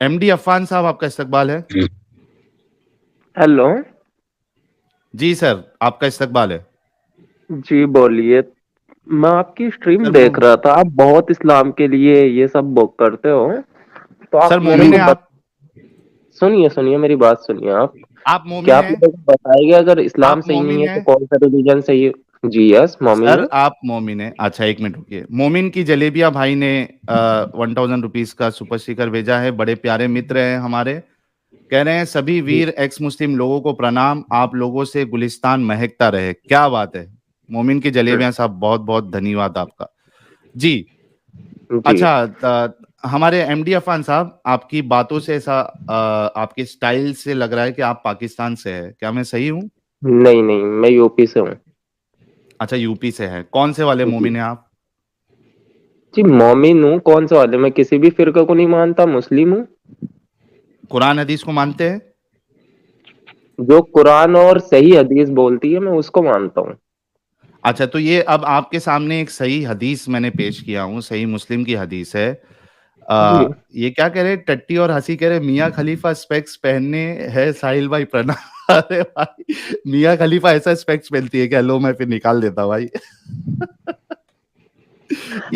MD Afan साहब, आपका इस्तकबाल है। हेलो। जी सर, आपका इस्तकबाल है। जी बोलिए। मैं आपकी स्ट्रीम सर देख रहा था, आप बहुत इस्लाम के लिए ये सब बुक करते हो, तो आप सर मेरे मोमिन को है आप? सुनिए सुनिए, मेरी बात सुनिए आप। आप क्या मोमिन आप है? मेरे को बताइए, अगर इस्लाम आप सही नहीं मोमिन है है? तो कौन सा रिलीजन सही है? जी यस, मोमिन सर है। आप मोमिन है? अच्छा, एक मिनट रुकिए। मोमिन की जलेबिया भाई ने 1000 रुपीज का सुपर स्टिकर भेजा है। बड़े प्यारे मित्र हैं हमारे। कह रहे हैं सभी जी वीर एक्स मुस्लिम लोगों को प्रणाम, आप लोगों से गुलिस्तान महकता रहे। क्या बात है। मोमिन की जलेबियां साहब, बहुत बहुत धन्यवाद आपका। जी। जी। अच्छा, हमारे एमडी अफान साहब, आपकी बातों से ऐसा आपके स्टाइल से लग रहा है कि आप पाकिस्तान से है। क्या मैं सही हूँ? नहीं नहीं, मैं यूपी से हूँ। अच्छा, यूपी से है। कौन से वाले जी मोमिन हैं आप? जी, मोमिन हूँ। कौन से वाले? मैं किसी भी फिरके को नहीं मानता, मुस्लिम हूँ। कुरान हदीस को मानते हैं? जो कुरान और सही हदीस बोलती है, मैं उसको मानता हूँ। अच्छा, तो ये अब आपके सामने एक सही हदीस मैंने पेश किया हूँ, सही मुस्लिम की हदीस है। जी। ये क्या कह रहे, टट्टी और हंसी कह रहे मियाँ खलीफा स्पेक्स पहनने हैं साहिल भाई प्रणाम। अरे भाई, मियाँ खलीफा ऐसा स्पेक्स पहनती है क्या? लो, मैं फिर निकाल देता भाई। ये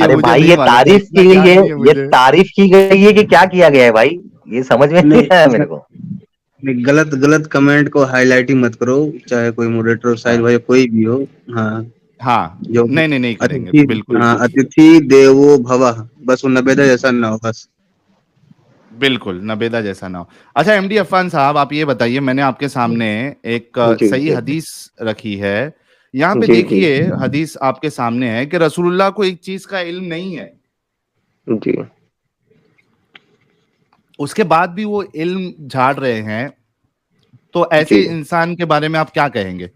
अरे मुझे भाई, नहीं ये मालूम था, तारीफ इतना की गई ज्ञान है। नहीं है ये मुझे। तारीफ की गई है कि क्या किया गया है भाई? ये समझ में नहीं नहीं, आया ऐसा मेरे को। नहीं, गलत गलत कमेंट को हाईलाइट ही मत करो, चाहे कोई मॉडरेटर हो, साहिल हाँ भाई कोई भी हो। हाँ। हाँ, जो नहीं नहीं नहीं करेंगे, अतिथि, बिल्कुल। हाँ, अतिथि देवो भव, बस वो नवेदा जैसा ना हो बस। बिल्कुल नबेदा जैसा ना हो। अच्छा एमडी अफान साहब, आप ये बताइए, मैंने आपके सामने एक जी सही जी हदीस रखी है। यहाँ पे जी जी देखिए, हदीस आपके सामने है कि रसूलुल्लाह को एक चीज का इल्म नहीं है, जी उसके बाद भी वो इल्म झाड़ रहे हैं। तो ऐसे जी इंसान के बारे में आप क्या कहेंगे?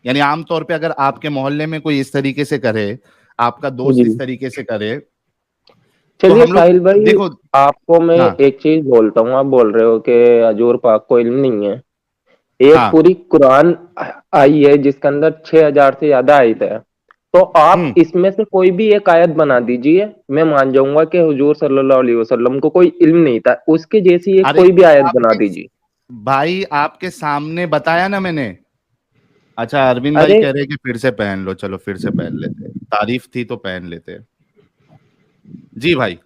यानी आमतौर पे अगर आपके मोहल्ले में कोई इस तरीके से करे, आपका दोस्त जी। इस तरीके से करे, तो चलिए हम लोग साहिल भाई, देखो। आपको मैं हाँ एक चीज बोलता हूँ। आप बोल रहे हो कि हजूर पाक को इल्म नहीं है। एक हाँ। पूरी कुरान आई है जिसके अंदर 6,000 से ज्यादा आयत है। तो आप हम्म। इसमें से कोई भी एक आयत बना दीजिए, मैं मान जाऊंगा कि हुजूर सल्लल्लाहु अलैहि वसल्लम को कोई इल्म नहीं था। उसके जैसी एक अरे कोई भी तो आयत बना आपके दीजिए। भाई, आपके सामने बताया ना मैंने। अच्छा, अरविंद भाई अरे कह रहे हैं कि फिर से पहन लो। चलो फिर से पहन लेते हैं, तारीफ थी तो पहन लेते हैं। जी भाई।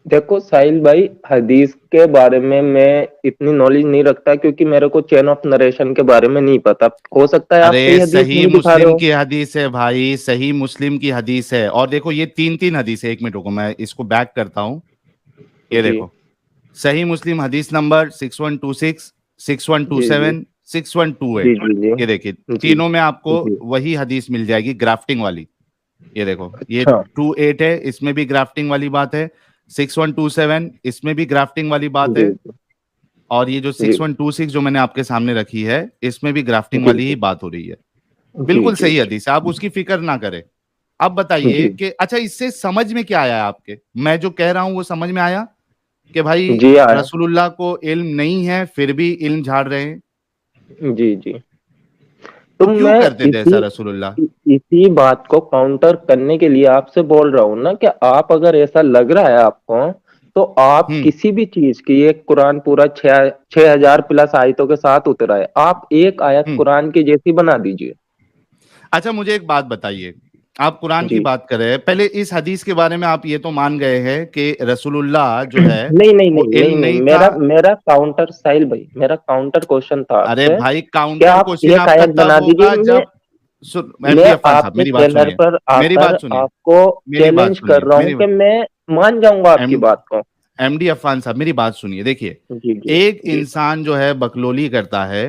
देखो साहिल भाई, हदीस के बारे में मैं इतनी नॉलेज नहीं रखता, क्योंकि मेरे को चेन ऑफ नरेशन के बारे में नहीं पता। हो सकता है आप सही अरे हदीस सही नहीं दिखा रहे मुस्लिम हो। की हदीस है भाई, सही मुस्लिम की हदीस है। और देखो, ये तीन तीन हदीस है। एक मिनट रुको, मैं इसको बैक करता हूँ। ये जी देखो, सही मुस्लिम हदीस नंबर 6126, सिक्स वन टू जी जी सेवन 6128। जी जी जी ये देखिए, जी तीनों में आपको जी। वही हदीस मिल जाएगी, ग्राफ्टिंग वाली। ये देखो, ये अच्छा। 28 है, इसमें भी ग्राफ्टिंग वाली बात है। 6127, इसमें भी ग्राफ्टिंग वाली बात जी है। और ये जो जी 6126 जो मैंने आपके सामने रखी है, इसमें भी ग्राफ्टिंग जी वाली ही जी बात हो रही है। जी बिल्कुल जी सही हदीस है, आप उसकी फिक्र ना करें। अब बताइए जी कि अच्छा, इससे समझ में क्या आया आपके? मैं जो कह रहा हूं वो समझ में आया कि भाई जी आया। रसूलुल्लाह को इल्म नहीं है, फिर भी इल्म झाड़ रहे हैं। जी जी। तो तो क्यों मैं करते थे ऐसा रसूलुल्लाह? इसी बात को काउंटर करने के लिए आपसे बोल रहा हूँ ना, कि आप अगर ऐसा लग रहा है आपको, तो आप हम्म। किसी भी चीज की, एक कुरान पूरा 6,000 प्लस आयतों के साथ उतरा है, आप एक आयत हम्म। कुरान की जैसी बना दीजिए। अच्छा, मुझे एक बात बताइए। आप कुरान की जी। बात कर रहे हैं, पहले इस हदीस के बारे में आप ये तो मान गए हैं कि रसूलुल्लाह जो है नहीं नहीं वो नहीं नहीं इल्म नहीं, नहीं था। मेरा मेरा काउंटर, साहिल भाई, मेरा काउंटर क्वेश्चन था अरे आपसे। भाई, क्या काउंटर आप क्वेश्चन एक आपका आयत तब बना दीजिए। होगा जब, सुन मैं एमडी अफान साहब, आपके मेरी बात चैनल सुनिए। पर मेरी आकर बात सुनिए। आपको मेरी बात चैलेंज कर सुनिए। रहा हूं कि मैं मान जाऊंगा आपकी एम बात को। एमडी अफान साहब, मेरी बात सुनिए। देखिए, जी जी एक जी। इंसान जो है बकलोली करता है,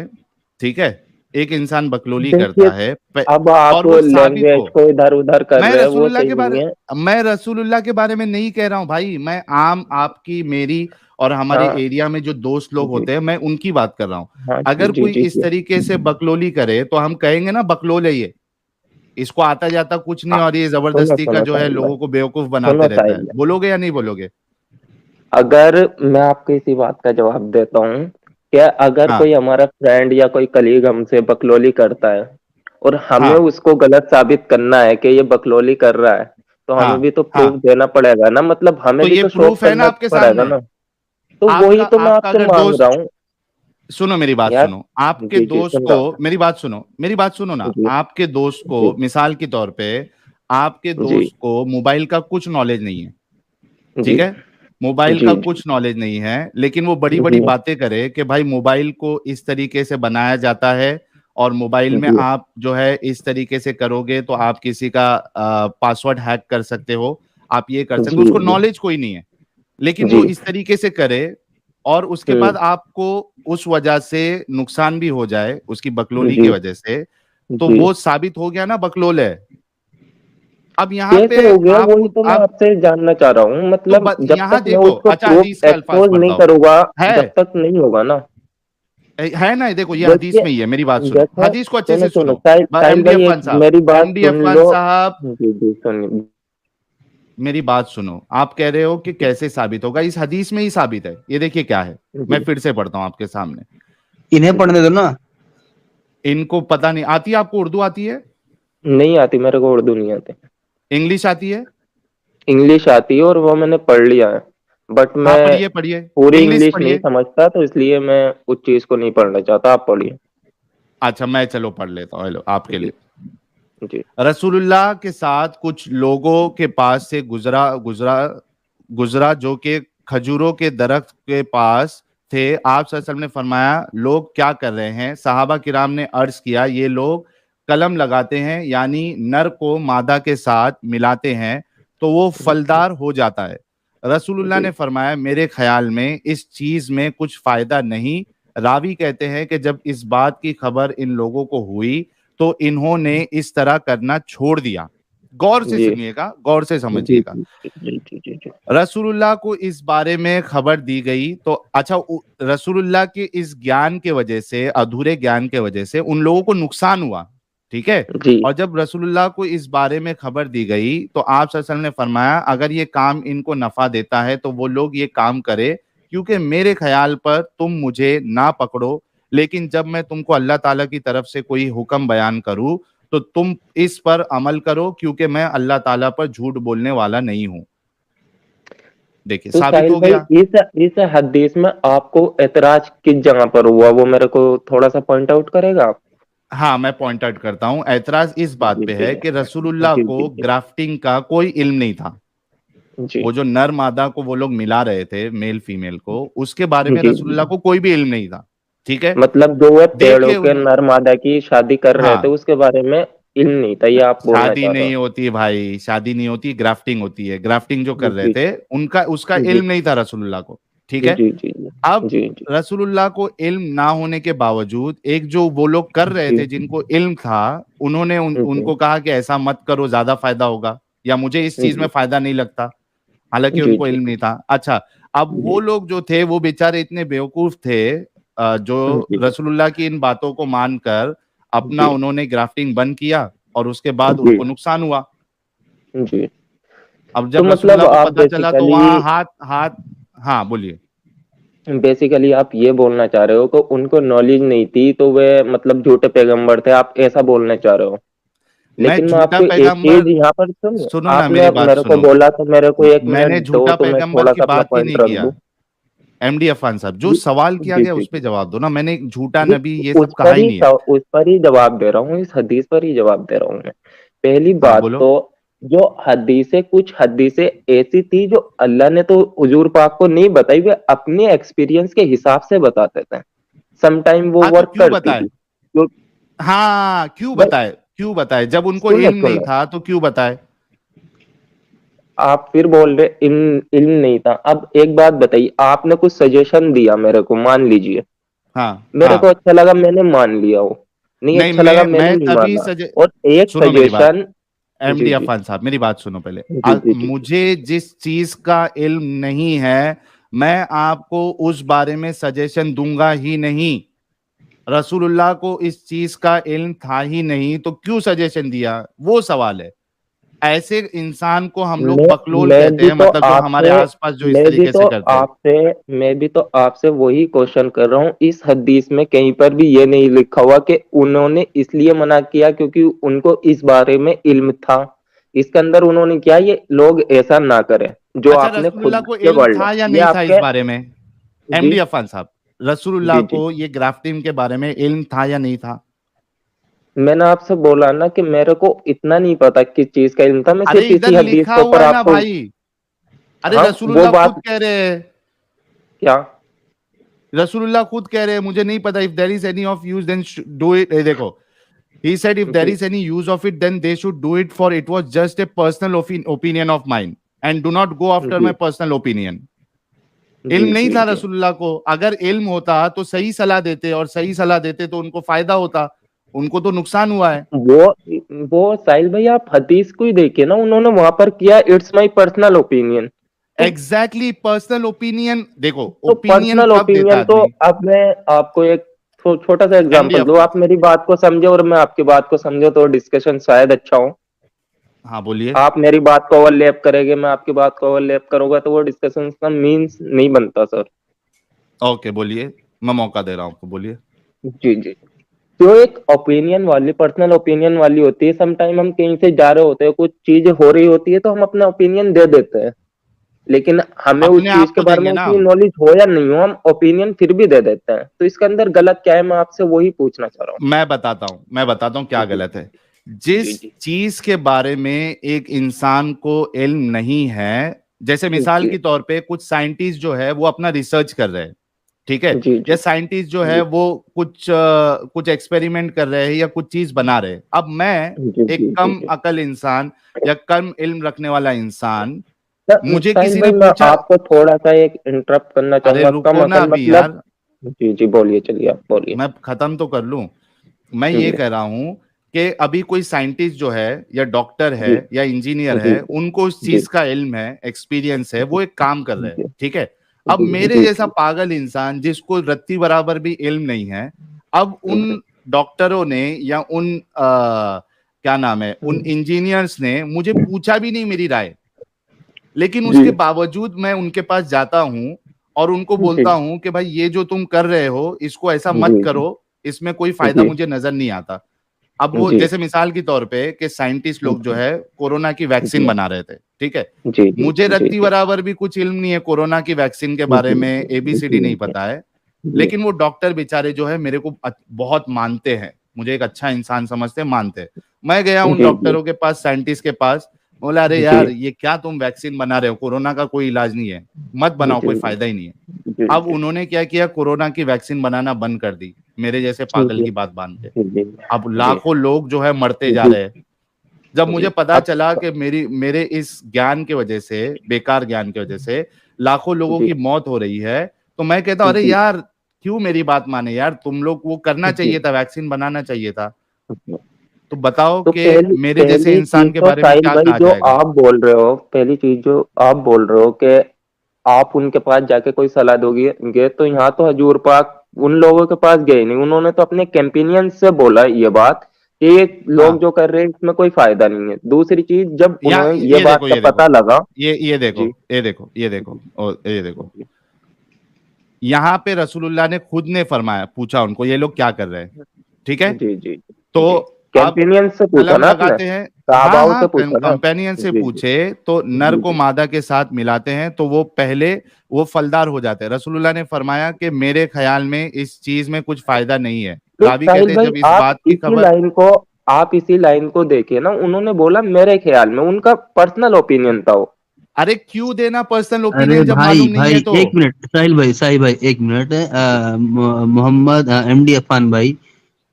ठीक है? एक इंसान बकलोली देखिए, करता है अब आप और वो साबित लैंग्वेज हो। को इधर उधर कर मैं रहे हैं, वो रसूलुल्लाह सही के बारे नहीं है। मैं रसूलुल्लाह के बारे में नहीं कह रहा हूं भाई। मैं आम आपकी, मेरी और हमारे हाँ एरिया में जो दोस्त लोग जी। होते हैं, मैं उनकी बात कर रहा हूं। हाँ जी अगर जी कोई जी इस जी। तरीके से बकलोली करे तो हम कहेंगे ना, बकलोल है ये, इसको आता जाता कुछ नहीं, आ, और ये सुनो जबरदस्ती का सुनो जो है साहिल भाई, लोगों को बेवकूफ बनाते सुनो रहता है। साहिल भाई, बोलोगे या नहीं बोलोगे? अगर मैं आपको इसी बात का जवाब देता हूँ, क्या अगर हाँ कोई हमारा फ्रेंड या कोई कलीग हमसे बकलोली करता है, और हमें हाँ उसको गलत साबित करना है कि ये बकलोली कर रहा है, तो हाँ हमें भी तो हाँ। प्रूफ देना पड़ेगा ना। मतलब हमें तो भी ये तो शो प्रूफ है ना करना आपके पड़ेगा सामने? ना। तो वही आपका तो मैं आपका आपसे अगर मांग दोस्त, रहा हूँ सुनो मेरी बात यार। सुनो, आपके जी जी दोस्त सुन को, रहा हूँ। मेरी बात सुनो ना, जी आपके दोस्त को जी मिसाल के तौर पे, आपके जी दोस्त को मोबाइल का कुछ नॉलेज नहीं है, जी ठीक है, मोबाइल जी का कुछ नॉलेज नहीं है, लेकिन वो बड़ी बड़ी जी बातें करे कि भाई मोबाइल को इस तरीके से बनाया जाता है और मोबाइल में जी आप जो है इस तरीके से करोगे तो आप किसी का पासवर्ड हैक कर सकते हो, आप ये कर सकते हो, जी उसको नॉलेज कोई नहीं है, लेकिन जी वो इस तरीके से करे और उसके बाद आपको उस वजह से नुकसान भी हो जाए उसकी बकलोली की जी वजह से, तो जी। वो साबित हो गया ना बकलोल है। अब यहाँ पे कैसे हो गया आप वही तो मैं आप आपसे जानना चाह रहा हूँ, तो मतलब जब यहाँ तक मैं देखो, उसको अच्छा हदीस प्रूफ का अल्फाज एक्सपोज नहीं पढ़ता हूँ, करूंगा है जब तक नहीं होगा ना। है ना, देखो ये हदीस देखिए में ही है, मेरी बात सुनो, जैसे हदीस को अच्छे सुनो से सुनो सुनो। साहिल एमडी भाई, अफान एक साहब, मेरी बात एमडी सुन अफान लो। साहब, जी जी सुनिए। मेरी बात सुनो, आप कह रहे हो कि कैसे साबित होगा, इस हदीस में ही साबित है, ये देखिए क्या है, मैं जी फिर से पढ़ता हूँ आपके सामने। इन्हें जी पढ़ने दो ना। इनको पता नहीं आती है, आपको उर्दू आती है, नहीं आती मेरे को, उर्दू नहीं आती। इंग्लिश आती है? इंग्लिश आती है और वो मैंने पढ़ लिया है, बट हाँ मैं पढ़िए पढ़िए, पूरी इंग्लिश इंग्लिश नहीं पढ़िए। समझता, तो इसलिए मैं उस चीज को नहीं पढ़ना चाहता। आप पढ़िए। अच्छा मैं चलो पढ़ लेता हूँ, हेलो आपके जी लिए। जी रसूलुल्लाह के साथ कुछ लोगों के पास से गुजरा गुजरा गुजरा जो कि खजूरों के दरख्त के पास थे। आप सल्लल्लाहु अलैहि वसल्लम ने फरमाया, लोग क्या कर रहे हैं? सहाबा किराम ने अर्ज किया, ये लोग कलम लगाते हैं, यानी नर को मादा के साथ मिलाते हैं तो वो फलदार हो जाता है। रसूलुल्लाह जी ने फरमाया, मेरे ख्याल में इस चीज में कुछ फायदा नहीं। रावी कहते हैं कि जब इस बात की खबर इन लोगों को हुई तो इन्होंने इस तरह करना छोड़ दिया। गौर से जी सुनिएगा, गौर से जी समझिएगा। जी जी जी जी जी रसूलुल्लाह को इस बारे में खबर दी गई तो अच्छा, रसूलुल्लाह के इस ज्ञान के वजह से, अधूरे ज्ञान के वजह से उन लोगों को नुकसान हुआ, ठीक है। जी और जब रसूलुल्लाह को इस बारे में खबर दी गई तो आप सल्लल्लाहु अलैहि वसल्लम ने फरमाया, अगर ये काम इनको नफा देता है तो वो लोग ये काम करे, क्योंकि मेरे ख्याल पर तुम मुझे ना पकड़ो, लेकिन जब मैं तुमको अल्लाह ताला की तरफ से कोई हुक्म बयान करूं तो तुम इस पर अमल करो, क्योंकि मैं अल्लाह ताला पर झूठ बोलने वाला नहीं हूं। देखिए तो साबित साहिल हो भाई, गया। इस हदीस में आपको एतराज किस जगह पर हुआ, वो मेरे को थोड़ा सा पॉइंट आउट करेगा आप? हाँ मैं पॉइंट आउट करता हूँ, ऐतराज इस बात जी पे जी है कि रसूलुल्लाह जी को जी ग्राफ्टिंग का कोई इल्म नहीं था। जी वो जो नर मादा को वो लोग मिला रहे थे, मेल फीमेल को, उसके बारे जी में जी रसूलुल्लाह को कोई भी इल्म नहीं था, ठीक है। मतलब जो वे पेड़ों देखिए के नर मादा की शादी कर रहे थे हाँ, उसके बारे में इल्म नहीं था, ये आप बोलना शादी चाह रहे नहीं हो? होती भाई, शादी नहीं होती, ग्राफ्टिंग होती है। ग्राफ्टिंग जो कर रहे जी थे उनका, उसका जी इल्म नहीं था रसूलुल्लाह को, ठीक जी है। जी जी अब जी जी रसूलुल्लाह को इल्म ना होने के बावजूद एक जो वो लोग कर रहे जी थे जिनको इल्म था, उन्होंने जी उनको कहा कि ऐसा मत करो, ज्यादा फायदा होगा, या मुझे इस चीज में जी फायदा नहीं लगता, हालांकि जी उनको जी इल्म नहीं था। अच्छा, अब वो जी लोग जो थे वो बेचारे इतने बेवकूफ थे, जो जी रसूलुल्लाह की इन बातों को मानकर अपना जी उन्होंने ग्राफ्टिंग बंद किया और उसके बाद जी उनको नुकसान हुआ। जी। अब तो जब मतलब रसूलुल्लाह को आप पता चला तो बेसिकली वहां हाथ हाथ, हाँ बोलिए। बेसिकली आप ये बोलना चाह रहे हो कि उनको नॉलेज नहीं थी तो वे मतलब झूठे पैगंबर थे, आप ऐसा बोलना चाह रहे हो? मैं लेकिन मैं झूठा आपको एक चीज पैगंबर, यहाँ पर सुन, सुनो ना आपने मेरी बात मेरे को सुनो, बोला तो मेरे को एक मैंने मिनट दो झूठा तो मैं पैगंबर थोड़ा की सा अपना बात ही पॉइंट नहीं रख किया। दूं। एमडी अफान साहब, जो जी सवाल किया जी गया जी उस पे जवाब दो ना, मैंने झूठा जी। नबी ये उस सब कहा पर ही ही नहीं है। उस पर ही जवाब दे रहा हूँ, इस हदीस पर ही जवाब दे रहा हूँ मैं। पहली हाँ बात बोलो। तो, जो हदीसें, कुछ हदीसें ऐसी थी जो अल्लाह ने तो हुजूर पाक को नहीं बताई, वे अपने एक्सपीरियंस के हिसाब से बताते थे। समटाइम वो हाँ तो वर्क क्यों करती बताए? थी। जो हाँ क्यों भाई बताए, क्यों बताए? जब उनको सुनो इल्म नहीं सुनो, था तो क्यों बताए? आप फिर बोल रहे इल्म नहीं था। अब एक बात बताइए, आपने कुछ सजेशन दिया मेरे को, मान लीजिए, हाँ मेरे को हाँ। अच्छा लगा, मैंने मान लिया हो, नहीं नहीं अच्छा लगा मैंने मैं नहीं तभी माना। और एक सुनो मेरी बात, सजेशन। जी एमडी जी अफान साहब मेरी बात सुनो पहले। जी जी जी मुझे जिस चीज का इल्म नहीं है मैं आपको उस बारे में सजेशन दूंगा ही नहीं। रसूलुल्लाह को इस चीज का इल्म था ही नहीं तो क्यों सजेशन दिया, वो सवाल है। ऐसे इंसान को हम लोग मैं बकलोल मैं कहते भी हैं, तो मतलब जो हमारे आपसे आसपास जो इस मैं भी तरीके तो से करते हैं। आपसे मैं भी तो आपसे वही क्वेश्चन कर रहा हूँ। इस हदीस में कहीं पर भी ये नहीं लिखा हुआ कि उन्होंने इसलिए मना किया क्योंकि उनको इस बारे में इल्म था। इसके अंदर उन्होंने क्या, ये लोग ऐसा ना करें, जो अच्छा आपने रसूलुल्लाह खुद को के इल्म वर्ड है, था या ये नहीं था इस आपके। बारे में? एमडी अफान साहब, रसूलुल्लाह जी, जी। को ये ग्राफ्टिंग के बारे में इल्म था या नहीं था? मैंने आपसे बोला ना कि मेरे को इतना नहीं पता किस चीज का इल्म था, मैं अरे सिर्फ इधर इसी हदीस लिखा के ऊपर हुआ है ना आपको। भाई, अरे हाँ, वो रसूलुल्लाह खुद बात कह रहे हैं, क्या? रसूलुल्लाह खुद कह रहे हैं मुझे नहीं पता, if there is any of use then do it. देखो, he said if there जी, is any use of it then they should do it, for it was just a personal opinion of mine and do not go after my जी, personal opinion। इल्म जी, नहीं जी, था जी। रसूलुल्लाह को, अगर इल्म होता तो सही सलाह देते, और सही सलाह देते तो उनको फायदा होता, उनको तो नुकसान हुआ है। वो साहिल भाई, आप हदीस को ही देखिए ना, उन्होंने वहां पर किया इट्स माय पर्सनल ओपिनियन। तो एग्जैक्टली पर्सनल ओपिनियन, देखो तो ओपिनियन पर्सनल कब देता ओपिनियन तो आदमी? अब मैं आपको एक छोटा सा एमडी एग्जांपल दूं, अफान, आप मेरी बात को समझे और मैं आपकी बात को समझो तो डिस्कशन शायद अच्छा हो। हाँ बोलिए। आप मेरी बात को ओवरलैप करेंगे, मैं आपकी बात को ओवरलैप करूंगा, तो वो डिस्कशन का मीन्स नहीं बनता सर। ओके बोलिए, मैं मौका दे रहा हूँ आपको, बोलिए। जी, जी। जो एक ओपिनियन वाली, पर्सनल ओपिनियन वाली होती है, समटाइम हम कहीं से जा रहे होते हैं, कुछ चीज हो रही होती है तो हम अपना ओपिनियन दे देते हैं, लेकिन हमें उस अपने चीज आप के को बारे में देंगे ना उतनी हम। नॉलेज हो या नहीं हो, हम ओपिनियन फिर भी दे देते हैं। तो इसके अंदर गलत क्या है, मैं आपसे वही पूछना चाह रहा मैं बताता हूँ क्या हूँ। गलत है। जी, जिस जी, चीज के बारे में एक इंसान को इल्म नहीं है, जैसे जी, मिसाल जी, के तौर पे कुछ साइंटिस्ट जो है वो अपना रिसर्च कर रहे हैं, ठीक है, जी, या जी, साइंटिस्ट जो है जी, वो कुछ एक्सपेरिमेंट कर रहे हैं या कुछ चीज बना रहे हैं। अब मैं जी, एक जी, जी, कम जी। अकल इंसान या कम इल्म रखने वाला इंसान, मुझे साहिल किसी ने भाई, मैं पूछा, आपको थोड़ा सा एक इंटरप्ट करना अरे चाहूंगा, कम रुको ना अकल अभी मतलब। यार, जी, जी, बोलिए, चलिए आप बोलिए। मैं खत्म तो कर लूं। मैं जी, ये कह रहा हूं कि अभी कोई साइंटिस्ट जो है या डॉक्टर है जी, या इंजीनियर जी, है, उनको उस जी, चीज का इल्म है, एक्सपीरियंस है, वो एक काम कर रहे हैं, जी, ठीक है। अब जी, मेरे जी, जैसा पागल इंसान जिसको रत्ती बराबर भी इल्म नहीं है, अब जी, उन डॉक्टरों ने या उन क्या नाम है, उन इंजीनियर्स ने मुझे पूछा भी नहीं मेरी राय, लेकिन जी, उसके बावजूद मैं उनके पास जाता हूँ और उनको जी, बोलता हूँ कि भाई ये जो तुम कर रहे हो इसको ऐसा मत जी, करो, इसमें कोई फायदा जी, मुझे नजर नहीं आता। अब वो जी, जैसे मिसाल के तौर पे कि साइंटिस्ट लोग जो है कोरोना की वैक्सीन बना रहे थे, ठीक है, जी, जी, मुझे जी, रत्ती बराबर भी कुछ इल्म नहीं है कोरोना की वैक्सीन के बारे में, एबीसीडी नहीं पता है, जी, लेकिन वो डॉक्टर बेचारे जो है मेरे को बहुत मानते हैं, मुझे एक अच्छा इंसान समझते हैं, मानते हैं। मैं गया उन जी, जी, डॉक्टरों के पास, साइंटिस्ट के पास, बोला अरे जी, यार ये क्या तुम वैक्सीन बना रहे हो, कोरोना का कोई इलाज नहीं है, मत बनाओ, कोई फायदा ही नहीं है। जी, अब उन्होंने क्या किया, कोरोना की वैक्सीन बनाना बंद कर दी, मेरे जैसे पागल जी, की बात मान के। जी, अब जी, लाखों लोग जो है मरते जा जी, रहे हैं। जब मुझे जी। पता अब चला कि मेरे इस ज्ञान की वजह से, बेकार ज्ञान की वजह से लाखों लोगों जी, की मौत हो रही है, तो मैं कहता हूं अरे जी, यार क्यों मेरी बात माने यार, तुम लोग वो करना जी। चाहिए था, वैक्सीन बनाना चाहिए था। तो बताओ तो कि मेरे जैसे पहली चीज इंसान के तो बारे में साहिल क्या भाई, कहा जो जाएगा? आप बोल रहे हो, पहली चीज जो आप बोल रहे हो कि आप उनके पास जाके कोई सलाह दोगे, तो यहाँ तो हजूर पाक उन लोगों के पास गए नहीं, उन्होंने तो अपने कैंपेनियन से बोला ये बात कि ये लोग हाँ, जो कर रहे हैं इसमें कोई फायदा नहीं है। दूसरी चीज, जब या उन्हें ये ये बात देखो, का ये पता देखो, लगा। ये देखो, जी, ये देखो, ये देखो, और ये देखो, यहाँ पे रसूलुल्लाह ने खुद ने फरमाया, पूछा उनको ये लोग क्या कर रहे हैं, ठीक है। जी, जी, तो जी। अब कैंपेनियन से पूछा कलम ना आपने, लगाते हैं, हाँ साहबाओं हाँ, से पूछा ना। कंपेनियन से जी, जी, पूछे तो नर जी, को जी। मादा के साथ मिलाते हैं तो वो पहले वो फलदार हो जाते हैं। रसूलुल्लाह ने फरमाया कि मेरे ख्याल में इस चीज में कुछ फायदा नहीं है। तो रावी साहिल कहते हैं भाई, जब इस बात की खबर, आप इसी लाइन को देखिए ना, उन्होंने बोला मेरे ख्याल में, उनका पर्सनल ओपिनियन था वो। अरे क्यों देना पर्सनल अरे ओपिनियन जब भाई मालूम नहीं भाई है तो? एक मिनट, साहिल भाई एक मिनट, मोहम्मद एमडी अफान भाई, जी,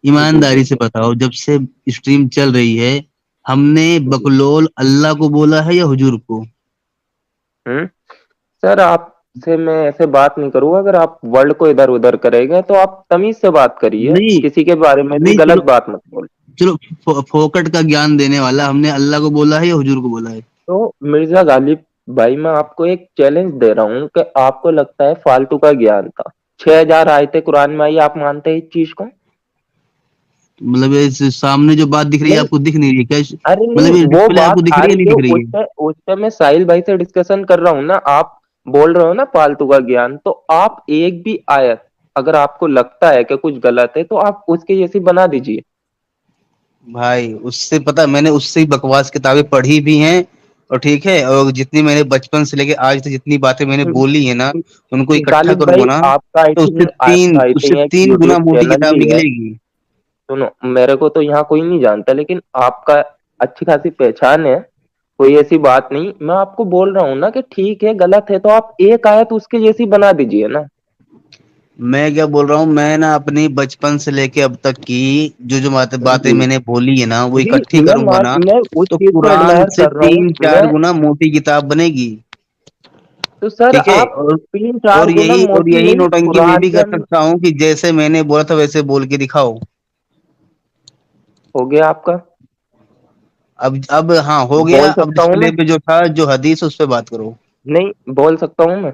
जी, ईमानदारी से बताओ, जब से स्ट्रीम चल रही है, हमने जी। बकलोल अल्लाह को बोला है या हुजूर को? हम्म। सर, आपसे मैं ऐसे बात नहीं करूंगा, अगर आप वर्ड को इधर उधर करेंगे तो आप तमीज से बात करिए, नहीं किसी के बारे में भी नहीं, गलत चलो बात मत बोल। चलो, फोकट का ज्ञान देने वाला, हमने अल्लाह को बोला है या हुजूर को बोला है? तो मिर्जा गालिब भाई, मैं आपको एक चैलेंज दे रहा हूँ कि आपको लगता है फालतू का ज्ञान था, 6,000 आयतें कुरान में आई, आप मानते हैं इस चीज को? मतलब इस सामने जो बात दिख रही है नहीं, आपको दिख नहीं रही है क्या? अरे मतलब नहीं, ये वो डिस्प्ले बात आपको दिख आ रही है, रही नहीं है, दिख रही है? उस पे मैं साहिल भाई से डिस्कशन कर रहा हूँ ना। आप बोल रहे हो ना फालतू का ज्ञान, तो आप एक भी आयत, अगर आपको लगता है कि कुछ गलत है, तो आप उसके जैसी बना दीजिए। भाई उससे पता, मैंने उससे ही बकवास किताबें पढ़ी भी हैं, और ठीक है, और जितनी मैंने बचपन से लेके आज तक जितनी बातें मैंने बोली है ना, उनको इकट्ठा गालिब करूंगा भाई, ना, आपका आई तो थिंक आपका आई थिंक एक उससे 3 गुना यूट्यूब मोटी चैनल किताब भी है। निकलेगी। सुनो, मेरे को तो यहाँ कोई नहीं जानता, लेकिन आपका अच्छी खासी पहचान है, कोई ऐसी बात नहीं। मैं आपको बोल रहा हूँ ना कि ठीक है, गलत है तो आप एक आयत उसके जैसी बना दीजिए ना। मैं क्या बोल रहा हूँ, मैं ना अपनी बचपन से लेके अब तक की जो जो बातें जी मैंने बोली है ना, वो जी, इकट्ठी करूंगा ना, मैं उस तो चीज को कुरान एडमायर से कर रहा हूँ तीन चार मैं। गुना मोटी किताब बनेगी। तो सर ठीक है, आप 3-4 गुना और मोटी यही नहीं, नौटंकी मैं कुरान भी के कर सकता हूँ कि जैसे मैंने बोला था वैसे बोल के दिखाओ। हो गया आपका। अब हाँ हो गया, बोल अब सकता हूँ डिस्प्ले मैं? पे जो था जो हदीस उस पे बात करो। नहीं बोल सकता हूँ मैं?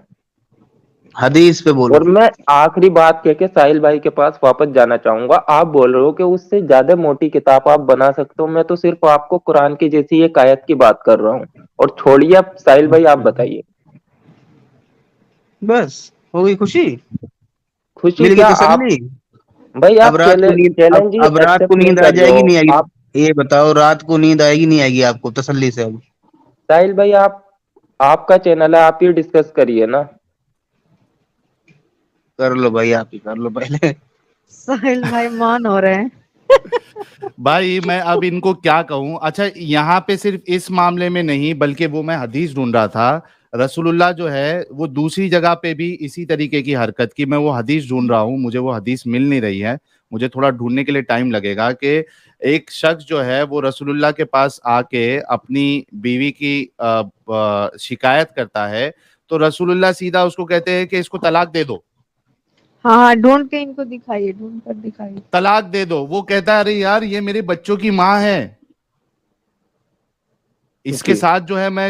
हदीस पे बोलो। और मैं आखिरी बात कह के साहिल भाई के पास वापस जाना चाहूंगा। आप बोल रहे हो कि उससे ज्यादा मोटी किताब आप बना सकते हो, मैं तो सिर्फ आपको कुरान की जैसी एक आयत की बात कर रहा हूँ। और छोड़िए, अब साहिल भाई आप बताइए। बस हो गई खुशी, खुशी मिल गई क्या आप? तसल्ली। भाई अब आप रात को नींद चैलेंज ही अब रात को एक्सेप्ट नहीं नींद आ कर रहे जाएगी हो नहीं आएगी? आप। ये बताओ, रात को नींद आएगी नहीं आएगी आपको तसल्ली से? अब साहिल भाई आप, आपका चैनल है, आप ही डिस्कस करिए ना। कर लो भाई, आप ही कर लो पहले। साहिल भाई मान हो रहे हैं। भाई मैं अब इनको क्या कहूं। अच्छा, यहाँ पे सिर्फ इस मामले में नहीं बल्कि वो मैं हदीस ढूंढ रहा था, रसूलुल्लाह जो है वो दूसरी जगह पे भी इसी तरीके की हरकत की। मैं वो हदीस ढूंढ रहा हूँ, मुझे वो हदीस मिल नहीं रही है। मुझे थोड़ा ढूंढने के लिए टाइम लगेगा कि एक शख्स जो है वो रसूलुल्लाह के पास आके अपनी बीवी की शिकायत करता है, तो रसूलुल्लाह सीधा उसको कहते हैं कि इसको तलाक दे दो, हाँ हाँ, ढूंढ के इनको दिखाइए, ढूंढ कर दिखाइए। तलाक दे दो। वो कहता है अरे यार ये मेरे बच्चों की माँ है, इसके जी साथ जो है मैं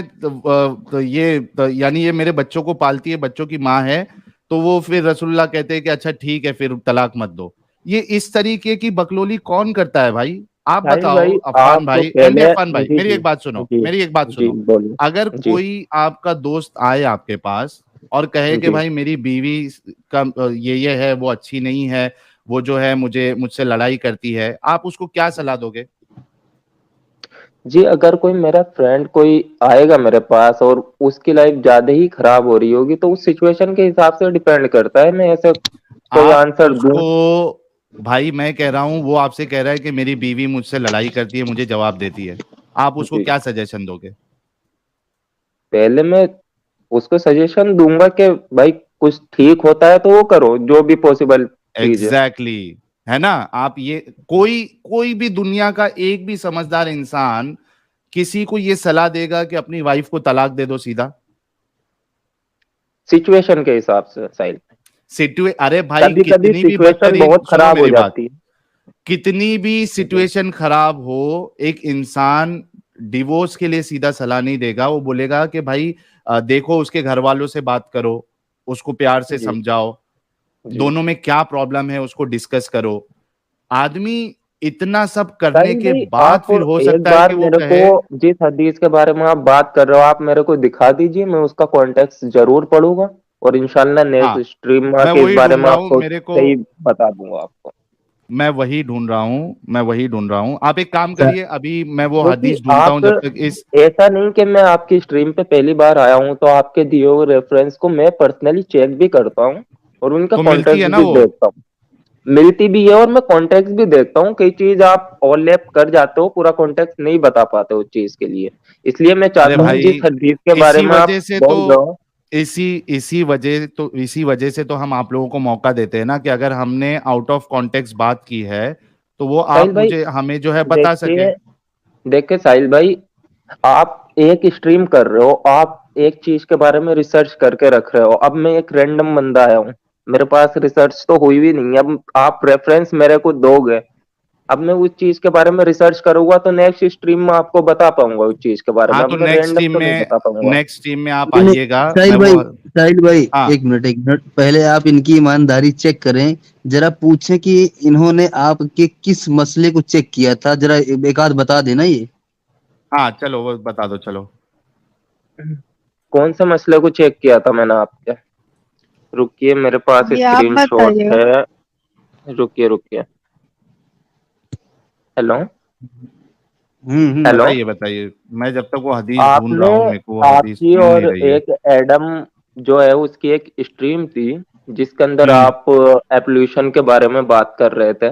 यानी ये मेरे बच्चों को पालती है, बच्चों की माँ है। तो वो फिर रसूलुल्लाह कहते हैं कि अच्छा ठीक है फिर तलाक मत दो। ये इस तरीके की बकलोली कौन करता है भाई? आप साहिल बताओ भाई, अफान आप तो भाई, एमडी पहले अफान भाई, जी मेरी जी एक बात सुनो, जी मेरी एक बात जी सुनो। बोलिए। अगर जी कोई आपका दोस्त आए आपके पास और कहे कि जी भाई मेरी बीवी का ये है, वो अच्छी नहीं है, वो जो है मुझसे लड़ाई करती है, आप उसको क्या सलाह दोगे? जी, अगर कोई मेरा फ्रेंड कोई आएगा मेरे पास और उसकी लाइफ ज्यादा ही खराब हो रही होगी, तो उस सिचुएशन के हिसाब से डिपेंड करता है मैं ऐसे कोई आप आंसर दूं। उसको, भाई मैं कह रहा हूं वो आपसे कह रहा है कि मेरी बीवी मुझसे लड़ाई करती है, मुझे जवाब देती है, आप उसको जी, क्या सजेशन दोगे? पहले मैं उसको सजेशन दूंगा कि भाई कुछ ठीक होता है तो वो करो, जो भी पॉसिबल चीज है। एग्जैक्टली exactly, है ना? आप ये, कोई कोई भी दुनिया का एक भी समझदार इंसान किसी को ये सलाह देगा कि अपनी वाइफ को तलाक दे दो सीधा? सिचुएशन के हिसाब से साहिल, अरे भाई कभी कभी कितनी भी सिचुएशन बदतरीन, बहुत सुनो खराब हो मेरी बात, जाती है। कितनी भी जी सिचुएशन खराब हो, एक इंसान डिवोर्स के लिए सीधा सलाह नहीं देगा। वो बोलेगा कि भाई देखो उसके घर वालों से बात करो, उसको प्यार से जी समझाओ, जी दोनों में क्या प्रॉब्लम है उसको डिस्कस करो। आदमी इतना सब करने साहिल के भाई, बाद आप फिर हो एक सकता है बार कि वो मेरे को कहे। जिस हदीस के बारे में आप बात कर रहे हो, आप मेरे को दिखा दीजिए, मैं उसका कॉन्टेक्स्ट जरूर पढ़ूंगा और इंशाल्लाह हाँ, नेक्स्ट स्ट्रीम में मैं आके इस वही बारे ढूंढ में रहा हूँ, आपको मेरे को, सही बता दूंगा आपको। मैं वही ढूंढ रहा हूँ। आप एक काम करिए, अभी मैं वो क्योंकि हदीस ढूंढता हूँ आप, जब तक इस। ऐसा नहीं कि मैं आपकी स्ट्रीम पे पहली बार आया हूँ तो आपके दिए हुए रेफरेंस को मैं पर्सनली चेक भी करता हूँ और उनका तो मिलती है कॉन्टेक्स्ट ना भी वो? देखता हूँ। मिलती भी है और मैं कॉन्टेक्स्ट भी देखता हूँ। कई चीज आप ओवरलैप कर जाते हो, पूरा कॉन्टेक्स्ट नहीं बता पाते उस चीज के लिए। इसलिए मैं अरे चाहता हूँ जिस भाई हदीस के बारे इसी में वजह आप से तो बोल रहे हो। इसी वजह से तो हम आप लोगों को मौका देते हैं ना, कि अगर हमने आउट ऑफ कॉन्टेक्स्ट बात की है तो वो साहिल आप भाई मुझे हमें जो है बता सके। देखिए, देखिए साहिल भाई, आप एक स्ट्रीम कर रहे हो, आप एक चीज के बारे में रिसर्च करके रख रहे हो। अब मैं एक रैंडम बंदा आया हूँ, मेरे पास रिसर्च तो हुई भी नहीं है, अब आप रेफरेंस मेरे को दोगे, अब मैं उस चीज के बारे में रिसर्च करूंगा तो नेक्स्ट स्ट्रीम में आपको बता पाऊंगा उस चीज के बारे में। हाँ, अब तो मैं रैंडम तो नहीं बता पाऊंगा। नेक्स्ट टीम में आप नहीं नहीं, आइएगा, मैं साहिल वो। भाई, साहिल भाई, हाँ एक मिनट पहले आप इनकी ईमानदारी चेक करें। जरा पूछें कि इन्होंने आपके किस मसले को चेक किया था, जरा एक आध बता देना ये। हाँ, चलो वो बता दो चलो। कौन से मसले को चेक किया था मैंने आपके? रुकिए, मेरे पास ये आप स्क्रीनशॉट बताइए। है। रुकिए रुकिए। हेलो। हेलो। बताइए बताइए, मैं जब तक वो हदीस ढूंढ आपने रहा हूँ, मेरे को वो हदीस आपकी मिल नहीं और रही है। एक एडम जो है उसकी एक स्ट्रीम थी जिसके अंदर हम्म। आप एवोल्यूशन के बारे में बात कर रहे थे,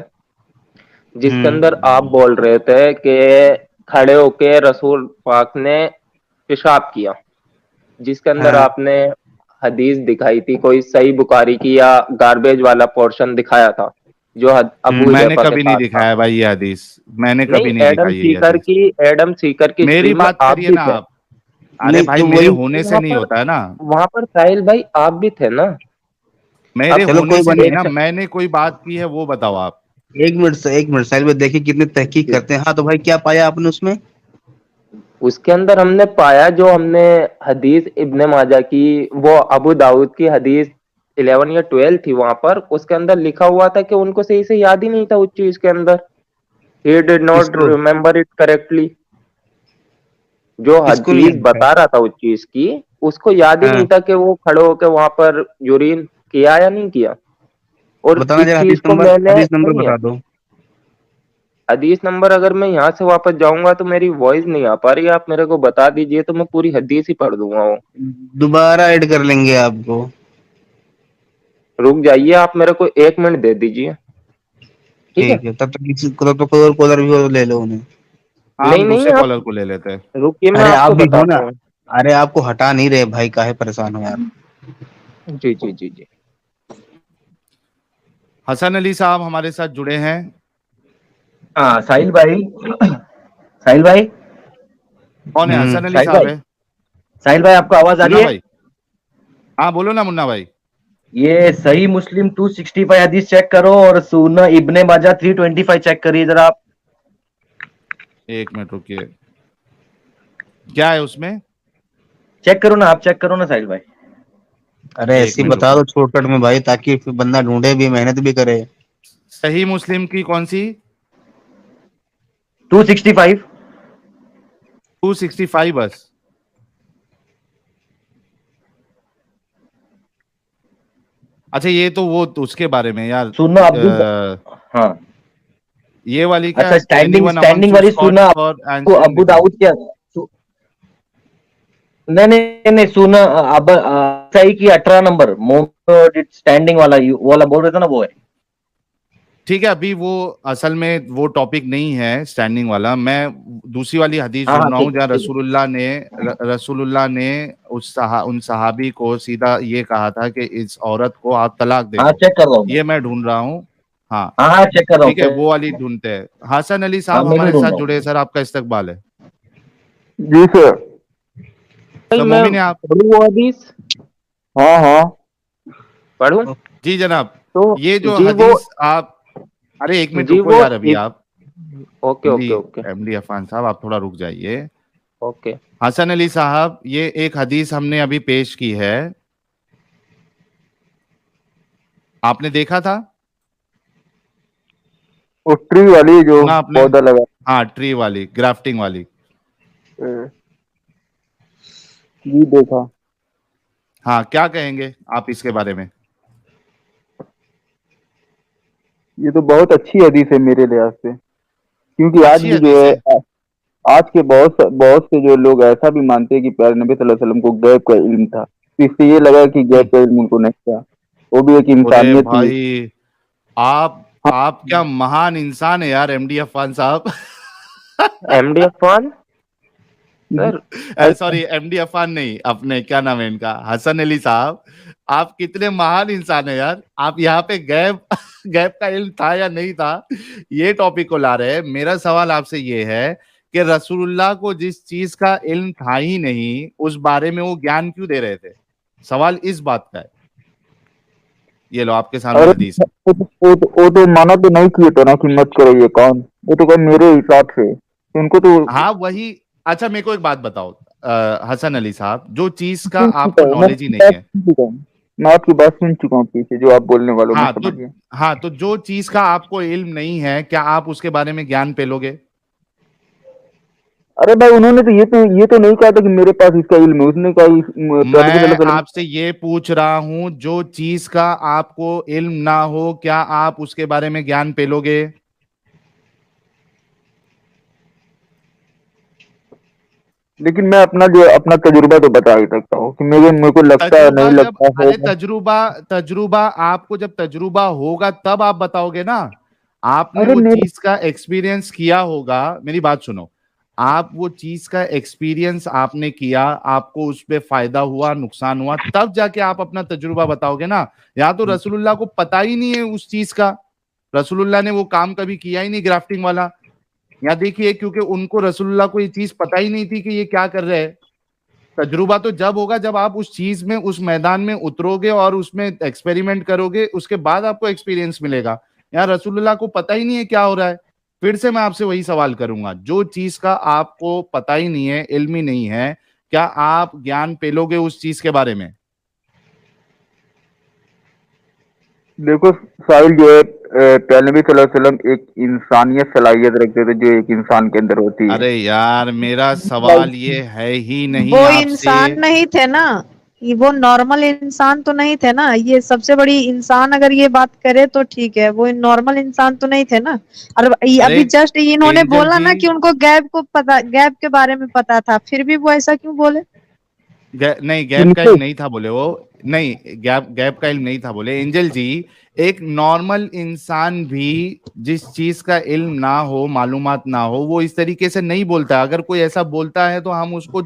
जिसके हम्म। अंदर आप बोल रहे थे कि खड़े होके रसूल पाक ने पेशाब किया, जिसके अंदर हाँ। आपने हदीस दिखाई थी कोई सही बुखारी की या गार्बेज वाला पोर्शन दिखाया था जो अबू मैंने हुजैफा के कभी नहीं साथ था। दिखाया भाई ये हदीस, मैंने नहीं, कभी नहीं दिखाई है ये हदीस। एडम सीकर की मेरी स्ट्रीम में बात आप करिए भी ना थे। आप। अरे नहीं भाई तो मेरे वही, होने से वहां नहीं पर होता है ना। वहां पर साहिल भाई आप भी थे ना। मेरे अब चलो होने कोई से बात नहीं नहीं। ना, अच्छा, मैंने कोई बात की है वो बताओ आप। एक मिनट साहिल भाई, देखिए कितने तहकीक करते हैं। हाँ तो भाई क्या पाया आपने उसमें? उसके अंदर हमने पाया जो हमने हदीस इब्ने माजा की, वो अबू दाऊद की हदीस 11 या 12 थी, वहां पर उसके अंदर लिखा हुआ था कि उनको सही से याद ही नहीं था उस चीज के अंदर। ही डिड नॉट किसको? Remember it correctly. जो किसको नहीं हदीस याद था? बता रहा था उस चीज की, उसको याद ही नहीं हाँ, था कि वो खड़े होके वहां पर यूरिन किया या नहीं किया। और बताना इस जरा, चीज को मैंने हदीस नंबर सुनिए, बता दो। हदीस नंबर अगर मैं यहाँ से वापस जाऊंगा तो मेरी वॉइस नहीं आ पा रही, आप मेरे को बता दीजिए तो मैं पूरी हदीस ही पढ़ दूंगा वो। दोबारा ऐड कर लेंगे आपको। रुक जाइए, आप मेरे को 1 मिनट दे दीजिए, ठीक है। ठीक है, तब तक कोई और कॉलर भी हो, ले लो उन्हें। हाँ नहीं हम नहीं, दूसरे आप कॉलर को ले लेते हैं। रुकिए, मैं अरे आप आपको भी हो ना। बताता हूँ। अरे आपको हटा नहीं रहे भाई, काहे परेशान हो यार। जी जी जी जी। हसन अली साहब हमारे साथ जुड़े हैं। हाँ साहिल भाई। साहिल भाई। कौन है? हसन अली साहिल साहब भाई। है? साहिल भाई, आपको आवाज आ रही मुन्ना है? भाई। हाँ बोलो ना मुन्ना भाई। ये सही मुस्लिम 265 हदीस चेक करो और सुन्ना इब्ने माजा 325 चेक करिए जरा आप। एक मिनट रुकिए, क्या है उसमें? चेक करो ना, आप चेक करो ना साहिल भाई। अरे एक ऐसे ही मिनट बता रुको। दो शॉर्टकट में भाई, ताकि फिर बंदा ढूंढे भी, मेहनत भी करे। सही मुस्लिम की कौन सी? 265। 265 बस? अच्छा ये तो वो तो उसके बारे में यार, सुन्ना अब्दुल। हाँ। ये वाली क्या? अच्छा, standing anyone standing amongst you वाली स्कॉट सुन्ना फॉर को answering about the call? Dawood के नहीं नहीं नहीं, सुना अब सही की 18 नंबर मोहम्मद स्टैंडिंग वाला, वो वाला बोल रहे थे ना, वो है। ठीक है, अभी वो असल में वो टॉपिक नहीं है स्टैंडिंग वाला, मैं दूसरी वाली हदीस हाँ हाँ, ढूंढ रहा हूँ ठीक है जहाँ ठीक है। रसूलुल्लाह ने उन सहाबी को सीधा ये कहा था कि इस औरत को आप तलाक दे हाँ, दो। चेक कर रहा हूँ मैं। ये मैं ढूंढ रहा हूँ। हाँ हाँ हाँ, चेक कर रहा ठीक है, हूँ। वो वाली ढूंढते हैं। हसन अली हाँ, साहब मैं भी हमारे ढूंढ साथ रहा जुड़े हैं, हूँ। सर आपका इस्तकबाल है। जी सर। भाई सर मैं मोमिन है आप? पढ़ूँ वो हदीस? हाँ हाँ, पढ़ूँ। जी जनाब। तो ये जो जी वो हदीस आप, अरे एक मिनट जी रुको वो यार, अभी आप okay MD okay okay MD Afan साहब आप थोड़ा रुक जाइए। ओके। हसन अली साहब ये एक हदीस हमने अभी पेश की है, आपने देखा था? वो ट्री वाली जो सुना आपने? पौधा लगा। हाँ ट्री वाली, ग्राफ्टिंग वाली। जी देखा। हाँ क्या कहेंगे आप इसके बारे में? ये तो बहुत अच्छी हदीस है मेरे लिहाज से, क्योंकि आज अच्छी भी जो हदीस है, है। आज के बहुत से जो लोग ऐसा भी मानते हैं कि प्यारे नबी सल्लल्लाहु अलैहि वसल्लम को गैब का इल्म था, तो इससे ये लगा कि हम्म। गैब का इल्म उनको नहीं था। वो भी एक अरे इंसानियत थी। भाई, आप क्या महान इंसान है यार एमडी अफान साहब। MD Afwan sir. Sorry MD Afan नहीं, अपने क्या नाम है इनका, हसन अली साहब। आप कितने महान इंसान है यार, आप यहाँ पे गैब गैब का इल्म था या नहीं था ये टॉपिक को ला रहे हैं। मेरा सवाल आपसे ये है कि रसूलुल्लाह को जिस चीज का इल्म था ही नहीं उस बारे में वो ज्ञान क्यों दे रहे थे? सवाल इस बात का है। ये लो आपके सामने अरे हदीस है। वो तो मना तो नहीं किए थे ना कि मत करो, ये कौन, वो तो कहा मेरे हिसाब से उनको तो। हाँ वही। अच्छा मेरे को एक बात बताओ हसन अली साहब, जो चीज का सुन चुका आपको हूँ नॉलेज ही नहीं है। मैं आपकी बात सुन चुका हूँ, पीछे जो आप बोलने वाले हो मैं हाँ तो समझ गया। हाँ तो जो चीज का आपको इल्म नहीं है, क्या आप उसके बारे में ज्ञान पेलोगे? अरे भाई उन्होंने तो ये तो नहीं कहा था कि मेरे पास इसका इल्म है, उसने कहा प्यारे नबी मैं सल्लल्लाहु अलैहि वसल्लम। आपसे ये पूछ रहा हूं, जो चीज का आपको इल्म ना हो क्या आप उसके बारे में ज्ञान पेलोगे? लेकिन मैं अपना तजुर्बा तो बता ही सकता हूँ कि मेरे को लगता है, तजुर्बा नहीं जब लगता अरे होगा। तजुर्बा तजुर्बा आपको जब तजुर्बा होगा तब आप बताओगे ना। आपने अरे वो मेरे चीज का एक्सपीरियंस किया होगा, मेरी बात सुनो। आप वो चीज का एक्सपीरियंस आपने किया, आपको उस पे फायदा हुआ नुकसान हुआ, तब जाके आप अपना तजुर्बा बताओगे ना। या तो रसूलुल्लाह को पता ही नहीं है उस चीज का, रसूलुल्लाह ने वो काम कभी किया ही नहीं ग्राफ्टिंग वाला। या देखिए, क्योंकि उनको रसूलुल्लाह को ये चीज पता ही नहीं थी कि ये क्या कर रहे हैं। तजुर्बा तो जब होगा जब आप उस चीज में, उस मैदान में उतरोगे और उसमें एक्सपेरिमेंट करोगे, उसके बाद आपको एक्सपीरियंस मिलेगा। यार रसूलुल्लाह को पता ही नहीं है क्या हो रहा है। फिर से मैं आपसे वही सवाल करूंगा, जो चीज का आपको पता ही नहीं है, इल्म ही नहीं है, क्या आप ज्ञान पेलोगे उस चीज के बारे में? देखो साहिल जो है, प्यारे नबी सल्लल्लाहु अलैहि वसल्लम एक इंसानियत सलाहियत रखते थे जो एक इंसान के अंदर होती है। अरे यार, मेरा सवाल ये है ही नहीं वो आपसे। इंसान नहीं थे ना, ये वो नॉर्मल इंसान तो नहीं थे ना। ये सबसे बड़ी इंसान अगर ये बात करे तो ठीक है, वो नॉर्मल इंसान तो नहीं थे ना। और अरे अभी जस्ट इन्होंने एंजल बोला जी, ना कि उनको गैप के बारे में पता था, फिर भी वो ऐसा क्यों बोले? नहीं, गैप का उनको इल्म नहीं था बोले वो। नहीं, गैप गैप का इल्म नहीं था बोले एंजल जी। एक नॉर्मल इंसान भी जिस चीज का इल्म ना हो, मालूमात ना हो, वो इस तरीके से नहीं बोलता। अगर कोई ऐसा बोलता है तो हम उसको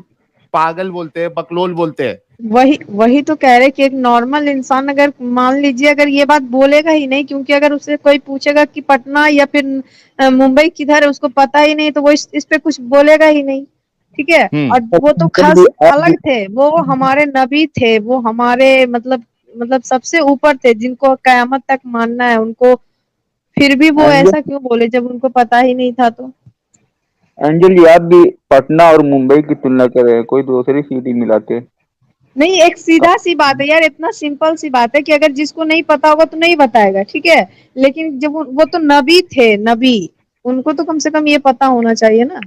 पागल बोलते हैं, बकलोल बोलते हैं। वही वही तो कह रहे कि एक नॉर्मल इंसान अगर मान लीजिए अगर ये बात बोलेगा ही नहीं, क्योंकि अगर उससे कोई पूछेगा कि पटना या फिर मुंबई किधर है, उसको पता ही नहीं, तो वो इस पे कुछ बोलेगा ही नहीं। ठीक है। और वो तो खास अलग थे, वो हमारे नबी थे, वो हमारे मतलब सबसे ऊपर थे, जिनको कयामत तक मानना है उनको। फिर भी वो एंजल ऐसा क्यों बोले जब उनको पता ही नहीं था तो? एंजल जी, आप भी पटना और मुंबई की तुलना कर रहे हैं, कोई दूसरी सिटी मिलाते। नहीं, एक सीधा सी बात है यार, इतना सिंपल सी बात है कि अगर जिसको नहीं पता होगा तो नहीं बताएगा, ठीक है। लेकिन जब वो तो नबी थे, नबी, उनको तो कम से कम ये पता होना चाहिए ना।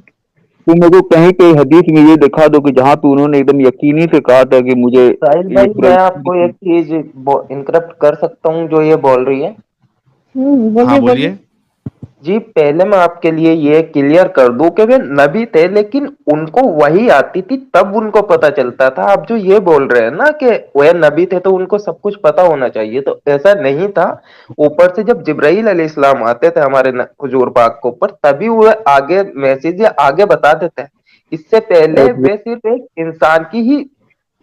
तू मेरे को कहीं पे हदीस में ये दिखा दो कि जहाँ तू उन्होंने एकदम यकीनी से कहा था कि मुझे साहिल ये भाई, मैं आपको पूरा। एक चीज इंटरप्ट कर सकता हूँ जो ये बोल रही है? हाँ बोलिए बोलिए। बोलिए। जी, पहले मैं आपके लिए ये क्लियर कर दूं कि वे नबी थे, लेकिन उनको वही आती थी तब उनको पता चलता था। आप जो ये बोल रहे हैं ना कि वे नबी थे तो उनको सब कुछ पता होना चाहिए, तो ऐसा नहीं था। ऊपर से जब जिब्राइल अलैहिस्सलाम आते थे हमारे हुजूर पाक के ऊपर, तभी वो आगे मैसेज या आगे बता देते हैं। इससे पहले वे सिर्फ एक इंसान की ही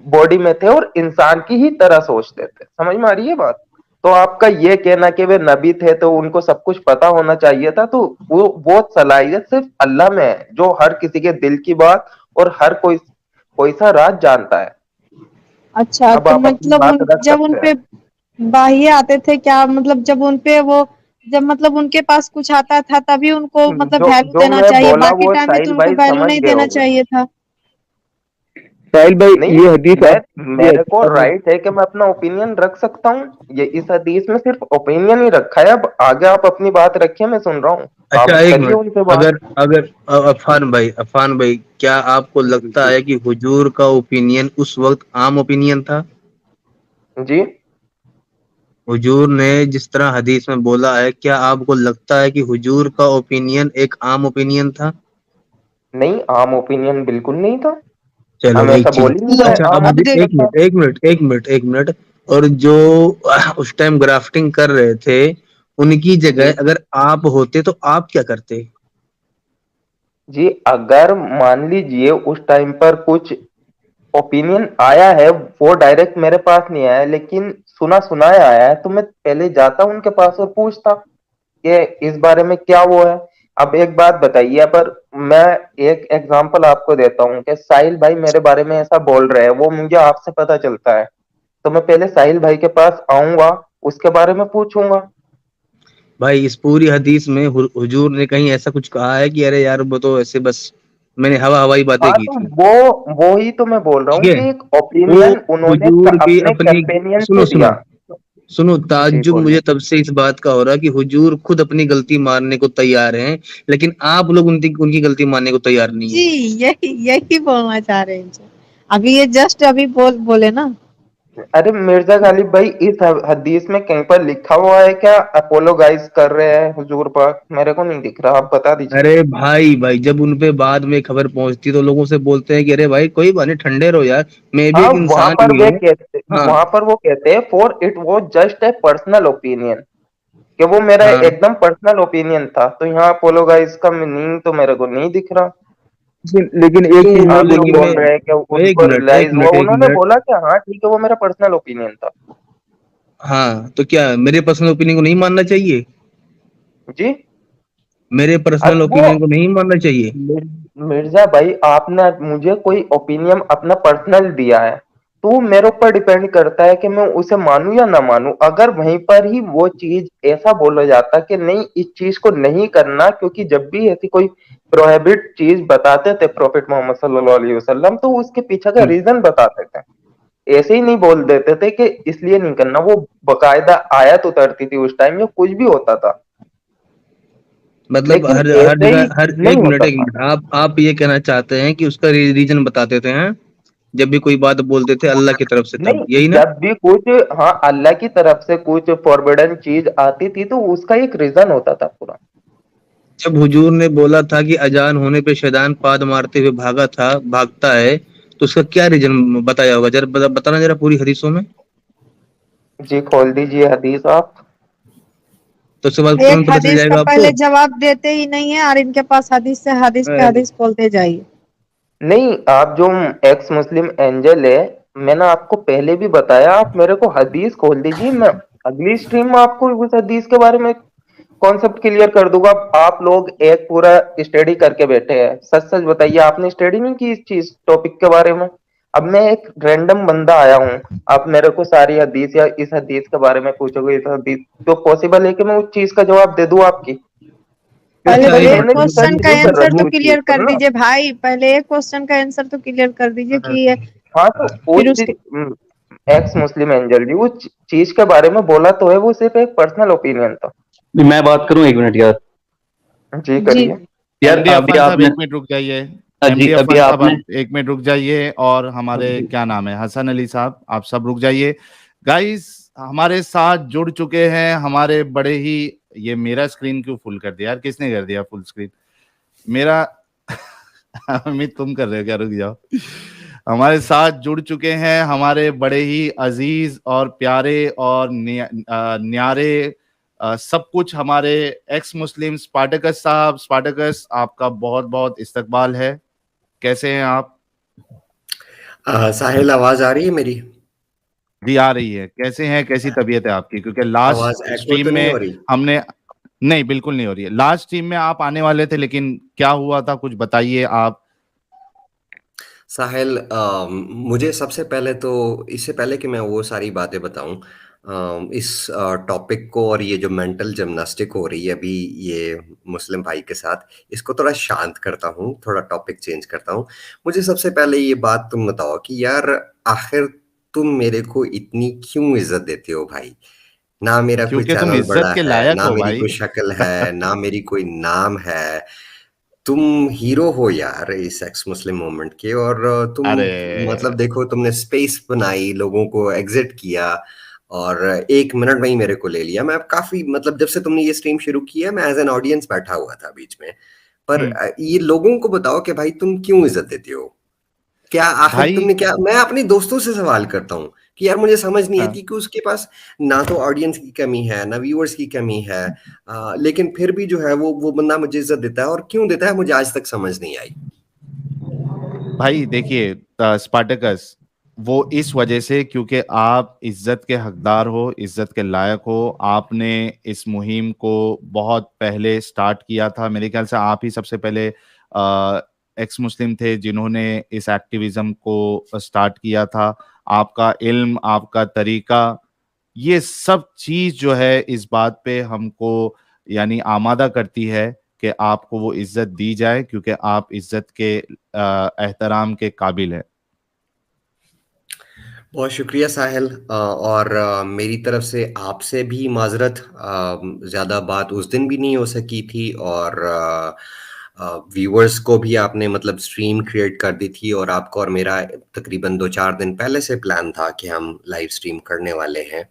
बॉडी में थे और इंसान की ही तरह सोचते थे। समझ में आ रही है बात? तो आपका ये कहना कि वे नबी थे तो उनको सब कुछ पता होना चाहिए था, तो वो सलाहियत सिर्फ अल्लाह में है जो हर किसी के दिल की बात और हर कोई सा राज जानता है। अच्छा, अब तो आप अपनी मतलब बात उन रख जब सकते हैं। उनपे बाह्य आते थे क्या, मतलब जब उनपे वो, जब मतलब उनके पास कुछ आता था तभी उनको मतलब जो वैल्यू जो देना मैं चाहिए, बोला बाकी वो टाइम में तो साहिल उनको भाई वैल्यू समझ नहीं गए देना होंगे। चाहिए था। साहिल भाई, नहीं, ये हदीस मैं आप ये मेरे को अच्छा राइट है कि मैं अपना ओपिनियन रख सकता हूँ। ये इस हदीस में सिर्फ ओपिनियन ही रखा है। अब आगे आप अपनी बात रखिए, मैं सुन रहा हूँ। अच्छा आप एक करिए मिनट। उनसे बात। अगर अगर अफान भाई, क्या आपको लगता है कि हुजूर का ओपिनियन उस वक्त आम ओपिनियन था? जी, हुजूर ने जिस तरह हदीस में बोला है, क्या आपको लगता है कि हुजूर का ओपिनियन एक आम ओपिनियन था? नहीं, आम ओपिनियन बिल्कुल नहीं था। चलो हम एक ऐसा चीज। बोल ही नहीं लो, रहे अच्छा आम अब देख। ओपिनियन था। एक मिनट। और जो उस टाइम ग्राफ्टिंग कर रहे थे, उनकी जी जगह अगर आप होते तो आप क्या करते? जी, अगर मान लीजिए उस टाइम पर कुछ ओपिनियन आया है, वो डायरेक्ट मेरे पास नहीं आया, लेकिन सुना सुनाया आया है, तो मैं पहले जाता उनके पास और पूछता कि इस बारे में क्या वो है। अब एक बात बताइए, पर मैं एक एग्जांपल आपको देता हूँ कि साहिल भाई मेरे बारे में ऐसा बोल रहे हैं, वो मुझे आपसे पता चलता है, तो मैं पहले साहिल भाई के पास आऊंगा, उसके बारे में पूछूंगा। भाई इस पूरी हदीस में हुजूर ने कहीं ऐसा कुछ कहा है कि अरे यार वो तो ऐसे बस मैंने हवाई बातें हाँ, की तो थी? वो ही तो मैं बोल रहा ठीक हूँ है। कि एक वो ओपिनियन उन्होंने हुजूर भी अपने अपनी, कंपेनियन सुनो से सुनो दिया। सुनो, जी ताज्जुब बोलिए। मुझे तब से इस बात का हो रहा है कि हुजूर खुद अपनी गलती मानने को तैयार हैं, लेकिन आप लोग उनकी उनकी गलती मानने को तैयार नहीं जी, है। यही यही बोलना चाह रहे हैं जी। अभी ये जस्ट अभी बोले ना। अरे मिर्जा गालिब भाई, इस हदीस में कहीं पर लिखा हुआ है क्या अपोलोगाइज कर रहे हैं हुजूर पाक? मेरे को नहीं दिख रहा, आप बता दीजिए। अरे भाई भाई, जब उन पे बाद में खबर पहुंचती तो लोगों से बोलते हैं कि अरे भाई कोई बात नहीं, ठंडे रहो यार, मैं भी हाँ, एक इंसान ही हूँ। हाँ, वहां पर वो कहते हैं for it was just a personal opinion, कि वो मेरा हाँ, एकदम पर्सनल ओपिनियन था। तो यहाँ अपोलोगाइज का मीनिंग तो मेरे को नहीं दिख रहा। लेकिन एक तो चीज मैं आप जो लेकिन बोल मैं रहे हैं कि एक उनको मिनट एक रियलाइज हुआ, मिनट एक उन्होंने मिनट बोला कि हाँ ठीक है वो मेरा पर्सनल ओपिनियन था। हाँ, तो क्या मेरे पर्सनल ओपिनियन को नहीं मानना चाहिए? जी। मेरे पर्सनल अब वो ओपिनियन को नहीं मानना चाहिए? मिर्जा भाई, आपने मुझे कोई ओपिनियन अपना पर्सनल दिया है, तो वो मेरे ऊपर डिपेंड करता है कि मैं उसे मानूं या ना मानूं। अगर वहीं पर ही वो चीज ऐसा बोला जाता कि नहीं इस चीज को नहीं करना, क्योंकि जब भी ऐसी कोई प्रोहिबिट चीज बताते थे प्रॉफिट मोहम्मद सल्लल्लाहु अलैहि वसल्लम, तो उसके पीछे का हम्म, रीजन बताते थे। ऐसे ही नहीं बोल देते थे कि इसलिए नहीं करना, वो बकायदा आयत उतरती थी उस टाइम, या कुछ भी होता था। मतलब लेकिन हर ऐसे ही जगह हर नहीं होता एक था। मिनट, आप ये कहना चाहते हैं कि उसका रीजन बताते थे हैं जब भी कोई बात बोलते थे अल्लाह की तरफ से, तब नहीं, यही ना? जब भी कुछ, हाँ, अल्लाह की तरफ से कुछ फॉरबिडन चीज आती थी तो उसका एक रीजन होता था पूरा। जब हुजूर ने बोला था कि अजान होने पे शैतान पाद मारते हुए भागता है, तो उसका क्या रीजन बताया होगा? जरा बताना जरा पूरी हदीसों में। जी, खोल दीजिए हदीस आप। तो उसके बाद एक तुरंत पता चल हदीस का जाएगा आपको। पहले जवाब देते ही नहीं है और इनके पास हदीस से हदीस पे अरे, हदीस खोलते जाइए। नहीं, आप जो एक्स मुस्लिम एंजल है, मैंने आपको पहले भी बताया, आप मेरे को हदीस खोल दीजिए, मैं अगली स्ट्रीम में आपको उस हदीस के बारे में कॉन्सेप्ट क्लियर कर दूंगा। आप लोग एक पूरा स्टडी करके बैठे हैं, सच सच बताइए आपने स्टडी नहीं की इस चीज टॉपिक के बारे में? अब मैं एक रैंडम बंदा आया हूँ, आप मेरे को सारी हदीस या इस हदीस के बारे में पूछोगे, इस हदीस तो पॉसिबल है कि मैं उस चीज का जवाब दे दूं आपकी? क्योंकि पहले अच्छा भाई एक एक मैंने मिनट क्वेश्चन रिसर्च का की है आंसर तो रनिंग चीज क्लियर कर पर ना। दीजिए भाई, पहले एक क्वेश्चन का आंसर तो क्लियर कर दीजिए कि ये हाँ, तो फिर उस उसके एक्स मुस्लिम एंजल जी उस चीज के बारे में बोला तो है, वो सिर्फ एक पर्सनल ओपिनियन था। मैं बात करूं 1 मिनट यार? जी जी करिए। यार एमडी अभी अफान साहब आपने, एक मिनट रुक जाइए। जी एमडी अभी अफान साहब आपने, आप एक मिनट रुक जाइए, और हमारे जी क्या नाम है हसन अली साहब, आप सब रुक जाइए। गाइस हमारे साथ जुड़ चुके हैं हमारे बड़े ही, ये मेरा स्क्रीन क्यों फुल कर दिया यार, किसने कर दिया फुल स्क्रीन मेरा? अमित तुम कर रहे हो क्या? रुक जाओ। हमारे साथ जुड़ चुके हैं हमारे बड़े ही अजीज और प्यारे और न्यारे सब कुछ हमारे एक्स मुस्लिम स्पार्टकस साहब। स्पार्टकस आपका बहुत बहुत इस्तकबाल है, कैसे हैं आप? साहिल, आवाज आ रही है मेरी? जी आ रही है, कैसे हैं, कैसी तबीयत है आपकी? क्योंकि लास्ट आवाज एको स्ट्रीम तो नहीं में हो रही? हमने, नहीं बिल्कुल नहीं हो रही है, लास्ट स्ट्रीम में आप आने वाले थे, लेकिन क्या हुआ था कुछ बताइए आप। साहिल, मुझे सबसे पहले तो, इससे पहले कि मैं वो सारी बातें बताऊं, इस टॉपिक को और ये जो मेंटल जिम्नास्टिक हो रही है अभी ये मुस्लिम भाई के साथ, इसको थोड़ा शांत करता हूँ, थोड़ा टॉपिक चेंज करता हूँ। मुझे सबसे पहले ये बात तुम बताओ कि यार आखिर तुम मेरे को इतनी क्यों इज्जत देते हो भाई? ना मेरा कोई क्योंकि तुम चैनल इज्जत बड़ा के है, लायक ना हो मेरी भाई। कोई शक्ल है, ना मेरी कोई नाम है। तुम हीरो हो यार इस एक्स मुस्लिम मूवमेंट के, और तुम, मतलब अरे देखो, तुमने स्पेस बनाई, लोगों को एग्जिट किया, और 1 मिनट में ही मेरे को ले लिया। मैं काफी, मतलब जब से तुमने ये स्ट्रीम शुरू की है, मैं एज एन ऑडियंस बैठा हुआ था बीच में। पर हम्म, ये लोगों को बताओ कि भाई तुम क्यों इज्जत देते हो? क्या आखिर भाई तुमने क्या, मैं अपने दोस्तों से सवाल करता हूँ कि यार मुझे समझ नहीं हाँ, आती कि उसके पास ना तो ऑडियंस की कमी है, ना व्यूअर्स की कमी है, लेकिन फिर भी जो है वो बंदा मुझे इज्जत देता है, और क्यों देता है मुझे आज तक समझ नहीं आई। भाई देखिए स्पार्टकस, वो इस वजह से क्योंकि आप इज्जत के हकदार हो, इज्जत के लायक हो। आपने इस मुहिम को बहुत पहले स्टार्ट किया था, मेरे ख्याल से आप ही सबसे पहले एक्स मुस्लिम थे जिन्होंने इस एक्टिविज्म को स्टार्ट किया था। आपका इल्म, आपका तरीका, ये सब चीज जो है इस बात पे हमको यानी आमादा करती है कि आपको वो इज्जत दी जाए, क्योंकि आप इज्जत के एहतराम के काबिल है। बहुत शुक्रिया साहिल, और मेरी तरफ से आपसे भी माजरत, ज़्यादा बात उस दिन भी नहीं हो सकी थी, और व्यूअर्स को भी आपने मतलब स्ट्रीम क्रिएट कर दी थी, और आपको और मेरा तकरीबन 2-4 दिन पहले से प्लान था कि हम लाइव स्ट्रीम करने वाले हैं।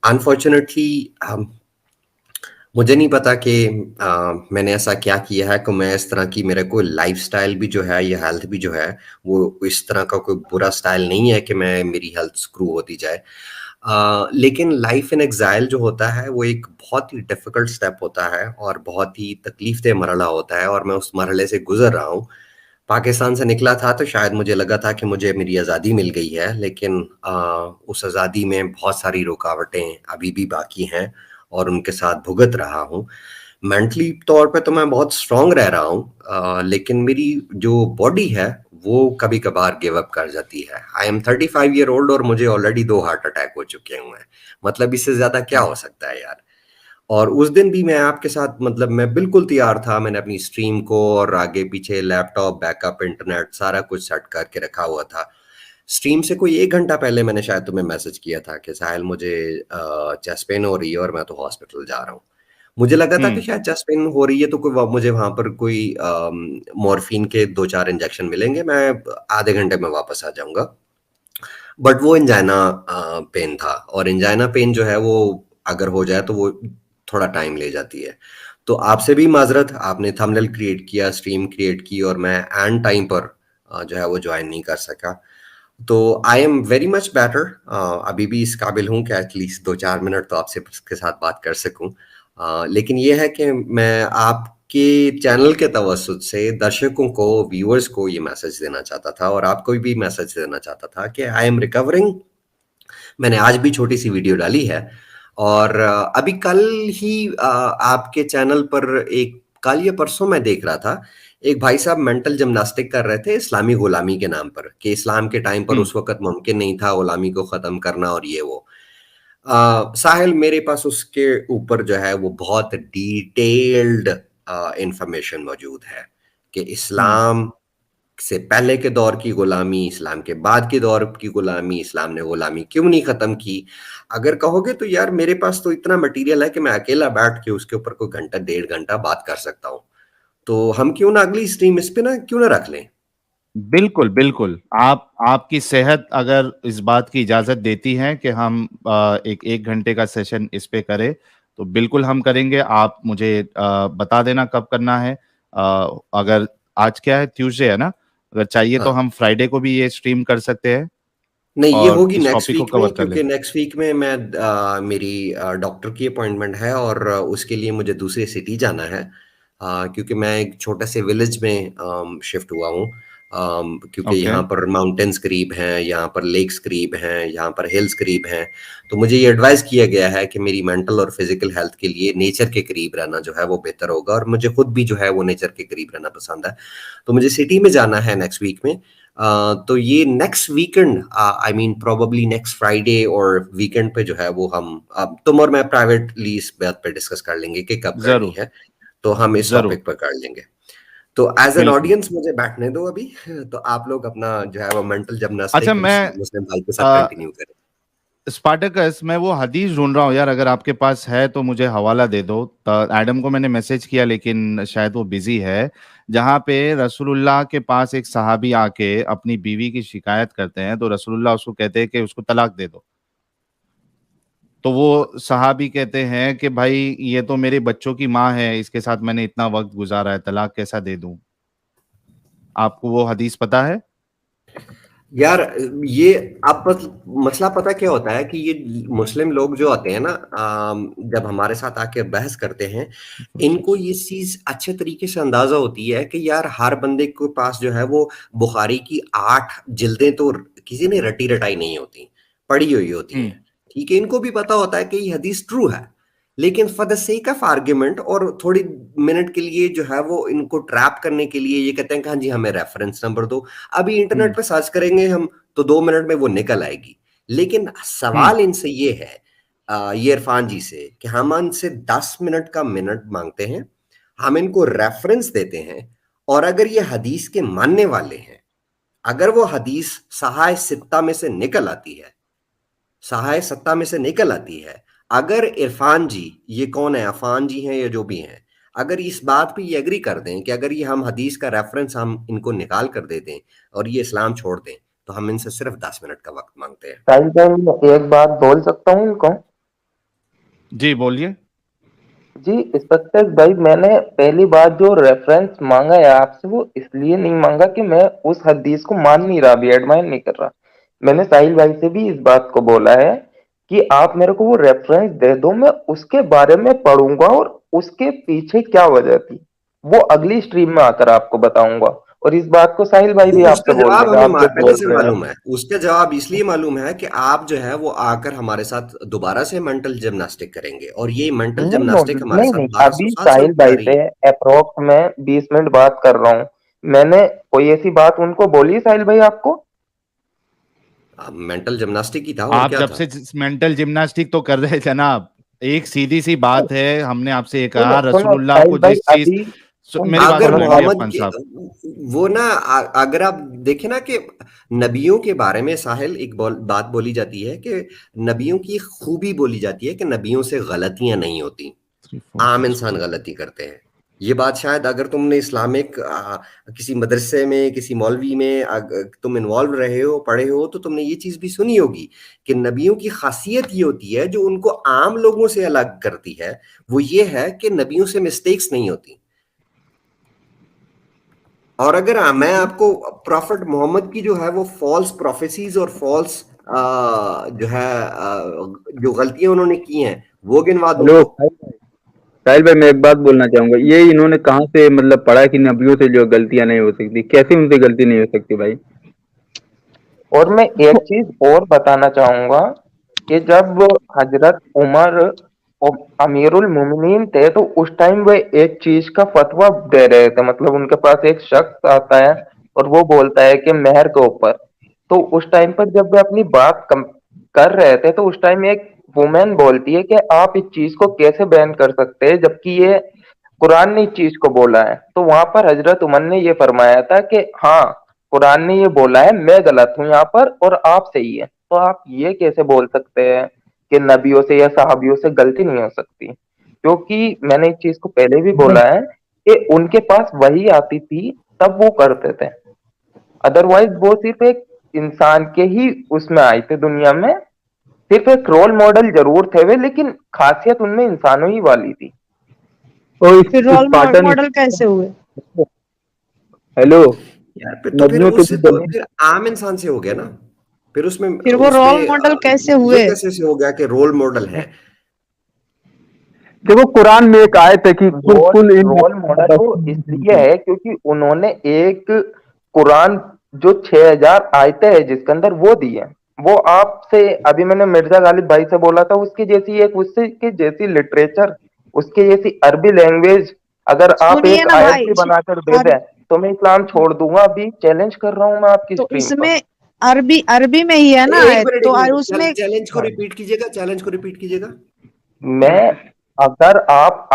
अनफॉर्चुनेटली मुझे नहीं पता कि मैंने ऐसा क्या किया है कि मैं इस तरह की, मेरा कोई लाइफस्टाइल भी जो है या हेल्थ भी जो है वो इस तरह का कोई बुरा स्टाइल नहीं है कि मेरी हेल्थ स्क्रू होती जाए। लेकिन लाइफ इन एग्जाइल जो होता है वो एक बहुत ही डिफिकल्ट स्टेप होता है और बहुत ही तकलीफ मरहला होता है, और मैं उस मरहले से गुजर रहा हूँ। पाकिस्तान से निकला था तो शायद मुझे लगा था कि मुझे मेरी आज़ादी मिल गई है, लेकिन उस आज़ादी में बहुत सारी रुकावटें अभी भी बाकी हैं और उनके साथ भुगत रहा हूँ। मेंटली तौर पे तो मैं बहुत स्ट्रांग रह रहा हूँ, लेकिन मेरी जो बॉडी है वो कभी कभार गिव अप कर जाती है। आई एम 35 ईयर ओल्ड और मुझे ऑलरेडी 2 हार्ट अटैक हो चुके हुए हैं। मतलब इससे ज्यादा क्या हो सकता है यार। और उस दिन भी मैं आपके साथ, मतलब मैं बिल्कुल तैयार था, मैंने अपनी स्ट्रीम को और आगे पीछे लैपटॉप, बैकअप, इंटरनेट सारा कुछ सेट करके रखा हुआ था। स्ट्रीम से कोई 1 घंटा पहले मैंने शायद तुम्हें मैसेज किया था कि साहिल मुझे चेस्ट पेन हो रही है और मैं तो हॉस्पिटल जा रहा हूँ। मुझे लगा था कि शायद चेस्ट पेन हो रही है तो मुझे वहां पर कोई मॉर्फिन के 2-4 इंजेक्शन मिलेंगे, मैं आधे घंटे में वापस आ जाऊंगा। बट वो इंजाइना पेन था, और इंजाइना पेन जो है वो अगर हो जाए तो वो थोड़ा टाइम ले जाती है। तो आपसे भी माजरत, आपने थंबनेल क्रिएट किया, स्ट्रीम क्रिएट की, और मैं एंड टाइम पर जो है वो ज्वाइन नहीं कर सका। तो I am very much better, अभी भी इस काबिल हूँ कि एटलीस्ट 2-4 मिनट तो आपसे के साथ बात कर सकूं। लेकिन ये है कि मैं आपके चैनल के तवज्जुद से दर्शकों को, व्यूअर्स को ये मैसेज देना चाहता था, और आपको भी मैसेज देना चाहता था कि आई एम रिकवरिंग। मैंने आज भी छोटी सी वीडियो डाली है, और अभी कल ही आपके चैनल पर कल या परसों मैं देख रहा था, एक भाई साहब मेंटल जिम्नास्टिक कर रहे थे इस्लामी गुलामी के नाम पर, कि इस्लाम के टाइम पर उस वक्त मुमकिन नहीं था गुलामी को खत्म करना और ये वो। साहिल, मेरे पास उसके ऊपर जो है वो बहुत डिटेल्ड इंफॉर्मेशन मौजूद है कि इस्लाम से पहले के दौर की गुलामी, इस्लाम के बाद के दौर की गुलामी, इस्लाम ने गुलामी क्यों नहीं खत्म की। अगर कहोगे तो यार मेरे पास तो इतना मटेरियल है कि मैं अकेला बैठ के उसके ऊपर कोई घंटा 1.5 घंटा बात कर सकता हूँ। तो हम क्यों ना अगली स्ट्रीम इस पे ना क्यों ना रख लें। बिल्कुल बिल्कुल, आपकी सेहत अगर इस बात की इजाजत देती है कि हम एक घंटे का सेशन इस पे करें तो बिल्कुल हम करेंगे। आप मुझे बता देना कब करना है। अगर आज क्या है, ट्यूसडे है ना, अगर चाहिए तो हाँ, हम फ्राइडे को भी ये स्ट्रीम कर सकते हैं नहीं ये और होगी इस नेक्स्ट टॉपिक को वीक कवर में, कर क्योंकि लेंगे। नेक्स्ट वीक में मैं मेरी डॉक्टर की अपॉइंटमेंट है, और उसके लिए मुझे दूसरी सिटी जाना है, क्योंकि मैं एक छोटे से विलेज में शिफ्ट हुआ हूँ, क्योंकि ओके। यहाँ पर माउंटेन्स करीब हैं, यहाँ पर लेक्स करीब हैं, यहाँ पर हिल्स करीब हैं। तो मुझे ये एडवाइस किया गया है कि मेरी मेंटल और फिजिकल हेल्थ के लिए नेचर के करीब रहना जो है वो बेहतर होगा, और मुझे खुद भी जो है वो नेचर के करीब रहना पसंद है। तो मुझे सिटी में जाना है नेक्स्ट वीक में। तो ये next weekend, I mean probably next Friday और वीकेंड पे जो है वो हम, अब तुम और मैं प्राइवेटली इस बात पे डिस्कस कर लेंगे कि कब करनी जरूर है, तो हम इस जरूर। टॉपिक पर कर लेंगे। तो एज एन बिल्कुल। ऑडियंस मुझे बैठने दो अभी। तो आप लोग अपना जो है वो मेंटल अच्छा, जिम्नास्टिक मैं मुस्लिम भाई के साथ कंटिन्यू करें। स्पार्टकस, मैं वो हदीस ढूंढ रहा हूँ यार, अगर आपके पास है तो मुझे हवाला दे दो। तो एडम को मैंने मैसेज किया लेकिन शायद वो बिजी है, जहाँ पे रसूलुल्लाह के पास एक सहाबी आके अपनी बीवी की शिकायत करते हैं तो रसूलुल्लाह उसको कहते हैं कि उसको तलाक दे दो। तो वो सहाबी कहते हैं कि भाई ये तो मेरे बच्चों की माँ है, इसके साथ मैंने इतना वक्त गुजारा है, तलाक कैसा दे दूं। आपको वो हदीस पता है? यार ये आप बस, मसला पता क्या होता है कि ये मुस्लिम लोग जो आते हैं ना, जब हमारे साथ आके बहस करते हैं, इनको ये चीज अच्छे तरीके से अंदाजा होती है कि यार हर बंदे के पास जो है वो बुखारी की 8 जिल्दें तो किसी ने रटी रटाई नहीं होती, पढ़ी हुई होती हम्म। हैं। ठीक है, इनको भी पता होता है कि ये हदीस ट्रू है, लेकिन for the sake of argument और थोड़ी मिनट के लिए जो है वो इनको ट्रैप करने के लिए ये कहते हैं कि हाँ जी हमें रेफरेंस नंबर दो। अभी इंटरनेट हम्म। पे सर्च करेंगे हम तो 2 मिनट में वो निकल आएगी। लेकिन हम्म। सवाल इनसे ये है, ये इरफान जी से, कि हम इनसे 10 मिनट का मिनट मांगते हैं, हम इनको रेफरेंस देते हैं, और अगर ये हदीस के मानने वाले हैं, अगर वो हदीस सहाय सित्ता में से निकल आती है, सहाय सत्ता में से निकल आती है, अगर इरफान जी, ये कौन है, अफान जी हैं या जो भी हैं, अगर इस बात पे ये एग्री कर दें कि अगर ये हम हदीस का रेफरेंस हम इनको निकाल कर दे दें और ये इस्लाम छोड़ दें, तो हम इनसे सिर्फ 10 मिनट का वक्त मांगते हैं। साहिल भाई, मैं एक बात बोल सकता हूँ इनको? जी बोलिए। जी, इंस्पेक्टर भाई, मैंने पहली बात जो रेफरेंस मांगा है आपसे, वो इसलिए नहीं मांगा कि मैं उस हदीस को मान नहीं रहा, अभी एडमायर नहीं कर रहा। मैंने साहिल भाई से भी इस बात को बोला है कि आप मेरे को वो रेफरेंस दे दो, मैं उसके बारे में पढ़ूंगा और उसके पीछे क्या वजह थी वो अगली स्ट्रीम में आकर आपको बताऊंगा। और इस बात को साहिल भाई भी उसका आपसे बोल जवाब देंगे, हमें आप जो पहले बोल से रहे हैं। मालूम है। उसका जवाब इसलिए मालूम है कि आप जो है वो आकर हमारे साथ दोबारा से मेंटल जिम्नास्टिक करेंगे, और ये मेंटल नहीं जिम्नास्टिक हमारे नहीं साथ नहीं, 1200 अभी साल से साहिल होती आ भाई रही से है। अप्रोक्स में 20 मिनट बात कर रहा हूँ। मैंने कोई ऐसी बात उनको बोली है साहिल भाई आपको? मेंटल जिम्नास्टिक ही था, और आप क्या जब था? से मेंटल जिम्नास्टिक तो कर रहे थे जनाब, एक सीधी सी बात है, हमने आपसे ये कहा सुनो सुनो रसूलुल्लाह साहिल को भाई, जिस चीज अभी मेरी बात अगर सुन सुनो लेंगे साहिल। मोहम्मद अफमान के साहब। वो ना अगर आप देखें ना कि नबियों के बारे में साहिल एक बात बोली जाती है कि नबियों की खूबी बोली जाती है कि नबियों से गलतियां नहीं होती, 3, 4, आम 6, इंसान गलती करते हैं। ये बात शायद अगर तुमने इस्लामिक किसी मदरसे में किसी मौलवी में तुम इन्वॉल्व रहे हो, पढ़े हो, तो तुमने ये चीज भी सुनी होगी कि नबियों की खासियत ये होती है जो उनको आम लोगों से अलग करती है, वो ये है कि नबियों से मिस्टेक्स नहीं होती। और अगर मैं आपको प्रॉफिट मोहम्मद की जो है वो फॉल्स प्रोफेसीज और फॉल्स जो है जो गलतियां उन्होंने की हैं वो गिनवा दूं हेलो तो साहिल भाई, मैं एक बात बोलना चाहूंगा। ये इन्होंने कहाँ से मतलब पढ़ा कि नबियों से जो गलतियां नहीं हो सकती? कैसे उनसे गलती नहीं हो सकती भाई? और मैं एक चीज और बताना चाहूंगा कि जब हजरत उमर अमीरुल मोमिनीन थे, तो उस टाइम वे एक चीज का फतवा दे रहे थे। मतलब उनके पास एक शख्स आता है और वो बोलता है कि मेहर के ऊपर, तो उस टाइम पर जब वे अपनी बात कर रहे थे, तो उस टाइम एक वुमेन बोलती है कि आप इस चीज को कैसे बैन कर सकते हैं जबकि ये कुरान ने इस चीज को बोला है। तो वहां पर हजरत उमर ने ये फरमाया था कि हाँ, कुरान ने ये बोला है, मैं गलत हूं यहाँ पर और आप सही है। तो आप ये कैसे बोल सकते हैं कि नबियों से या सहाबियों से गलती नहीं हो सकती? क्योंकि मैंने इस चीज को पहले भी बोला है कि उनके पास वही आती थी तब वो करते थे, अदरवाइज वो सिर्फ एक इंसान के ही उसमें आए थे दुनिया में। सिर्फ एक रोल मॉडल जरूर थे वे, लेकिन खासियत उनमें इंसानों ही वाली थी। तो फिर इस रोल पाटन मॉडल कैसे हुए? हेलो, यार तो फिर नबियों से उससे भी तो गलती। फिर आम इंसान से हो गया ना। फिर उसमें फिर वो उसमें रोल मॉडल कैसे ये हुए? कैसे से हो गया कि रोल मॉडल है? देखो, कुरान में एक आयत है कि कुल रोल कुल इन रोल मॉडल वो इसलिए है क्योंकि उन्होंने एक कुरान जो 6,000 आयतें हैं जिसके अंदर वो दी है। वो आपसे अभी मैंने मिर्जा गालिब भाई से बोला था, उसकी जैसी एक उससे की जैसी लिटरेचर, उसकी जैसी अरबी लैंग्वेज अगर आप सुनिए एक ना आयत भाई, भी बनाकर दे अर, दें तो मैं इस्लाम छोड़ दूंगा। अभी चैलेंज कर रहा हूं मैं आपकी तो स्ट्रीम पर। इसमें अरबी अरबी में ही है ना एक आयत, मिनट तो एक मिनट, उसमें चैलेंज को हाँ, रिपीट कीजिएगा, चैलेंज को रिपीट कीजिएगा। मैं अगर आप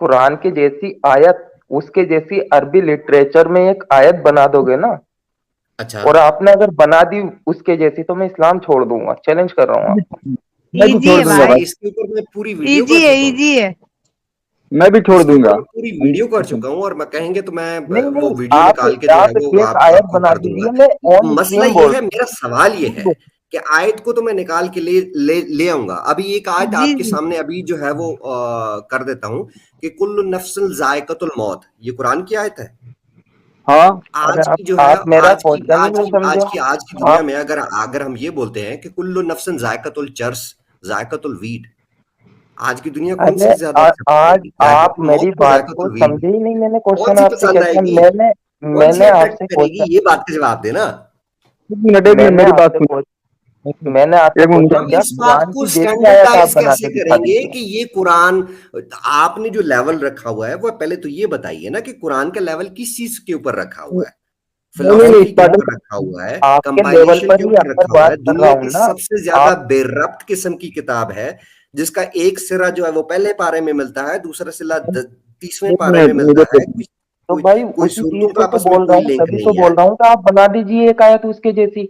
कुरान के जैसी आयत, उसके जैसी अरबी लिटरेचर में एक आयत बना दोगे ना, अच्छा, और आपने अगर बना दी उसके जैसी, तो मैं इस्लाम छोड़ दूंगा। चैलेंज कर रहा हूँ आपको। मैं भी इजी छोड़ है दूंगा सर भाई, भाई। इसके ऊपर मैं पूरी वीडियो इजी कर है, चुका हूँ। इजी है। मैं भी छोड़ इसके ऊपर दूंगा। मैं पूरी वीडियो कर चुका हूँ, और मैं कहेंगे तो मैं नहीं वो नहीं, वीडियो आप निकाल के जो है आप वो एक आयत आपको बना कर दूंगा। दीजिए, मैं ऑन मसला स्क्रीन ये बोल। है, मेरा सवाल ये है कि आयत को तो मैं निकाल के ले आऊंगा। अभी एक आयत जी आपके जी। सामने अभी जो है वो कर देता हूँ कि कुल्लु नफ्सिन जायकतुल मौत, ये कुरान की आयत है। हाँ, अरे आज की जो है आप मेरा आज की क्वेश्चन ही आज नहीं की समझे। आज की दुनिया आप में अगर अगर हम ये बोलते हैं कि कुल्लु नफ्सिन जायकतुल चर्स जायकतुल वीड, आज की दुनिया कौन अरे सी ज्यादा अच्छा आज करेगी, आप जायकतुल मेरी मौत या बात को जायकतुल वीड? समझे ही नहीं। मैंने कौन क्वेश्चन सी आपसे पसंद क्या किया? आएगी, मैंने कौन सी मैंने अट्रैक्ट आपसे करेगी, क्वेश्चन ये बात का जवाब देना। एक मिनट मैंने मेरी बात आपसे सुन। मैंने आपसे एक मिनट क्वेश्चन हम किया, इस बात कुरान को की जैसी आयत आप स्टैंडर्डाइज बना कैसे के दिखा करेंगे दीजिए। कि ये कुरान, आपने जो लेवल रखा हुआ है वो पहले तो ये बताइए ना कि कुरान का लेवल किस चीज के ऊपर रखा हुआ है? नहीं, फिलोसफी इस के मैं ऊपर पाटन रखा हुआ है, आपके लेवल कंपाइलेशन पर के ही ऊपर अक्सर रखा हुआ है। बात कर रहा दुनिया हूँ की ना। सबसे ज्यादा आप बेरब्त किस्म की किताब है, जिसका एक सिरा जो है वो पहले पारे में मिलता है, दूसरा सिरा 30वें एक पारे में मिनट मिलता मुझे है। तो तो कोई भाई कोई उसी चीज सूरतों से का तो आपस में बोल रहा कोई हूँ, लिंक तभी तो नहीं है। बोल रहा हूँ कि आप बना दीजिए एक आयत उसके जैसी।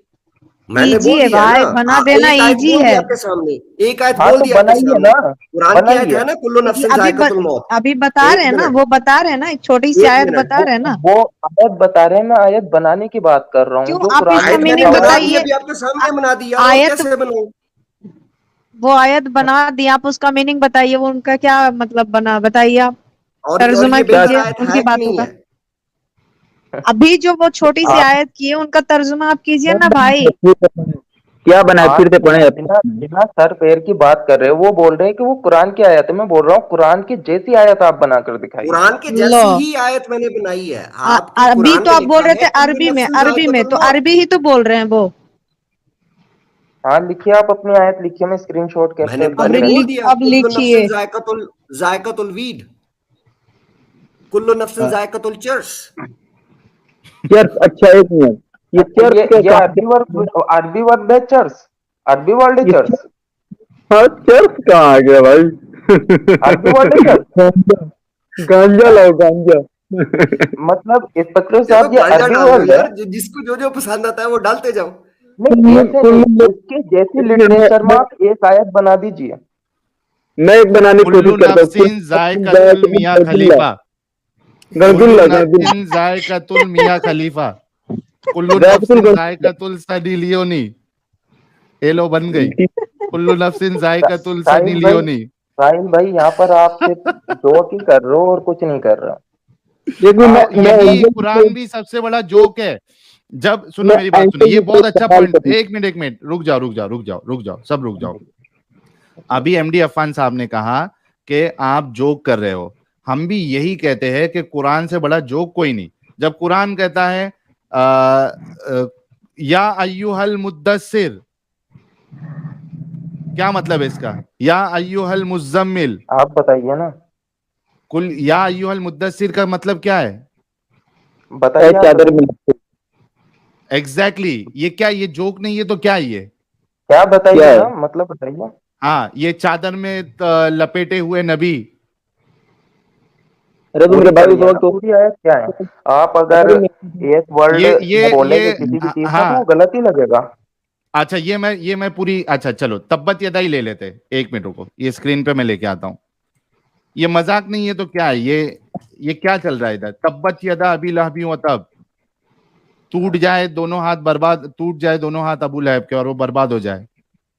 मैंने इजी बोल है दिया भाई, ना, बना देना एक आयत इजी बोल है। दिया आपके सामने, एक आयत हाँ बोल तो दिया आपके बनाइए सामने। ना, कुरान की आयत बनाइए। है ना, कुल्लु नफ्सिन जायकातुल मौत। अभी बता रहे एक हैं ना, मिनट, वो बता रहे हैं ना, एक छोटी सी एक आयत मिनट, बता रहे हैं ना। वो आयत बता रहे हैं, मैं आयत बनाने की बात कर रहा हूँ, क्यों जो आप कुरान इसका आयत में मैंने लिखा मीनिंग हुआ बना है। दी, बताइए। अभी आपके सामने बना दी यार, और आयत, कैसे बनाऊं? वो आयत बना दी, आप उसका मीनिंग बताइए, वो उनका क्या मतलब बना, बताइए आप, और तर्जुमा ये बेहतर कीजिए आयत उनकी है कि बातों नहीं का। है? अभी जो वो छोटी सी आप आयत की है, उनका तर्जुमा आप कीजिए ना भाई। क्या बनाए, फिर से पढ़े। बिना बिना सर पैर की बात कर रहे हो, वो बोल रहे हैं कि वो कुरान की आयत है, मैं बोल रहा हूँ कुरान की जैसी आयत आप बनाकर दिखाइए। कुरान के लो, जैसी ही आयत मैंने बनाई है आपकी, अभी कुरान तो में आप बोल लिखा रहे है थे कुल्लु अरबी में, नफ्सिन अरबी में जायकातुल तो मौत। अरबी ही तो बोल रहे हैं वो। हाँ लिखिए, आप अपनी आयत लिखिए, मैं स्क्रीनशॉट मैंने कैप्चर कर मैंने लेता बोल हूँ। दिया, अब कुल्लु लिखिए। नफ्सिन जायकातुल वीड, कुल्लु नफ्सिन जायकातुल चर्स। चर्च, अच्छा एक मिनट, ये अच्छा चर्च ये का अरबी वर्ड है चर्च, अरबी वर्ड है ये चर्च, हाँ, चर्च कहाँ आ गया भाई? अरबी वर्ड है चर्च। गांजा, गांजा लाओ गांजा। मतलब इंस्पेक्टर चलो साहब ये गांजा अरबी डाल दो वर्ड है। यार, जिसको जो जो पसंद आता है वो डालते जाओ। नहीं ऐसे नहीं, कुल्लू, उसके जैसी एक मिनट, लिटरेचर में आप एक आयत बना दीजिए। मैं एक बनाने की कुल्लू कोशिश करता हूँ। नफ्सिन जायकातुल मियां गणजुल्ला, खलीफा, कुल्लू गणजुल्ला, गणजुल्ला, नफ्सिन जायकातुल मियां खलीफा, कुल्लू जायकातुल नफ्सिन गणजुल्ला। जायकातुल सनी लियोनी। एलो बन गई, कुल्लू नफ्सिन जायकातुल सनी साहिल भाई, लियोनी। साहिल भाई यहाँ पर आप सिर्फ जोक ही कर रहे हो और कुछ नहीं कर रहे हो। एक मिनट, मैं यही एंगल कुरान भी सबसे बड़ा जोक है। जब सुनो मैं मेरी बात सुनो, एंगल ये में बहुत एक अच्छा सवाल पॉइंट, करूँ। एक मिनट रुक जाओ रुक जाओ रुक जाओ रुक जाओ, सब रुक जाओ। अभी एमडी अफान साहब ने कहा कि आप जोक कर रहे हो, हम भी यही कहते हैं कि कुरान से बड़ा जोक कोई नहीं। जब कुरान कहता है या अय्युहल मुद्दस्सिर, क्या मतलब है इसका? या अय्युहल मुज़्ज़म्मिल, आप बताइए ना, कुल या अय्युहल मुद्दस्सिर का मतलब क्या है? बताइए आप चादर बताइए। में एग्जैक्टली ये क्या, ये जोक नहीं है तो क्या है ये? क्या क्या बताइए है? ना, मतलब बताइए। हाँ, ये चादर में लपेटे हुए नबी। अरे तो मेरे पूरी भाई उस पढ़िए ना, वक्त तो पूरी आयत क्या है। आप अगर एक वर्ड बोलेंगे किसी भी चीज का तो वो हाँ, गलत ही लगेगा। अच्छा ये मैं पूरी, अच्छा चलो तब्बत यदा ही ले लेते हैं। एक मिनट रुको, ये स्क्रीन पे मैं लेके आता हूँ। ये मजाक नहीं है तो क्या है ये क्या चल रहा है इधर? तब्बत यदा अबी लहबी व तब, टूट जाए दोनों हाथ, बर्बाद, टूट जाए दोनों हाथ अबू लहब के और वो बर्बाद हो जाए।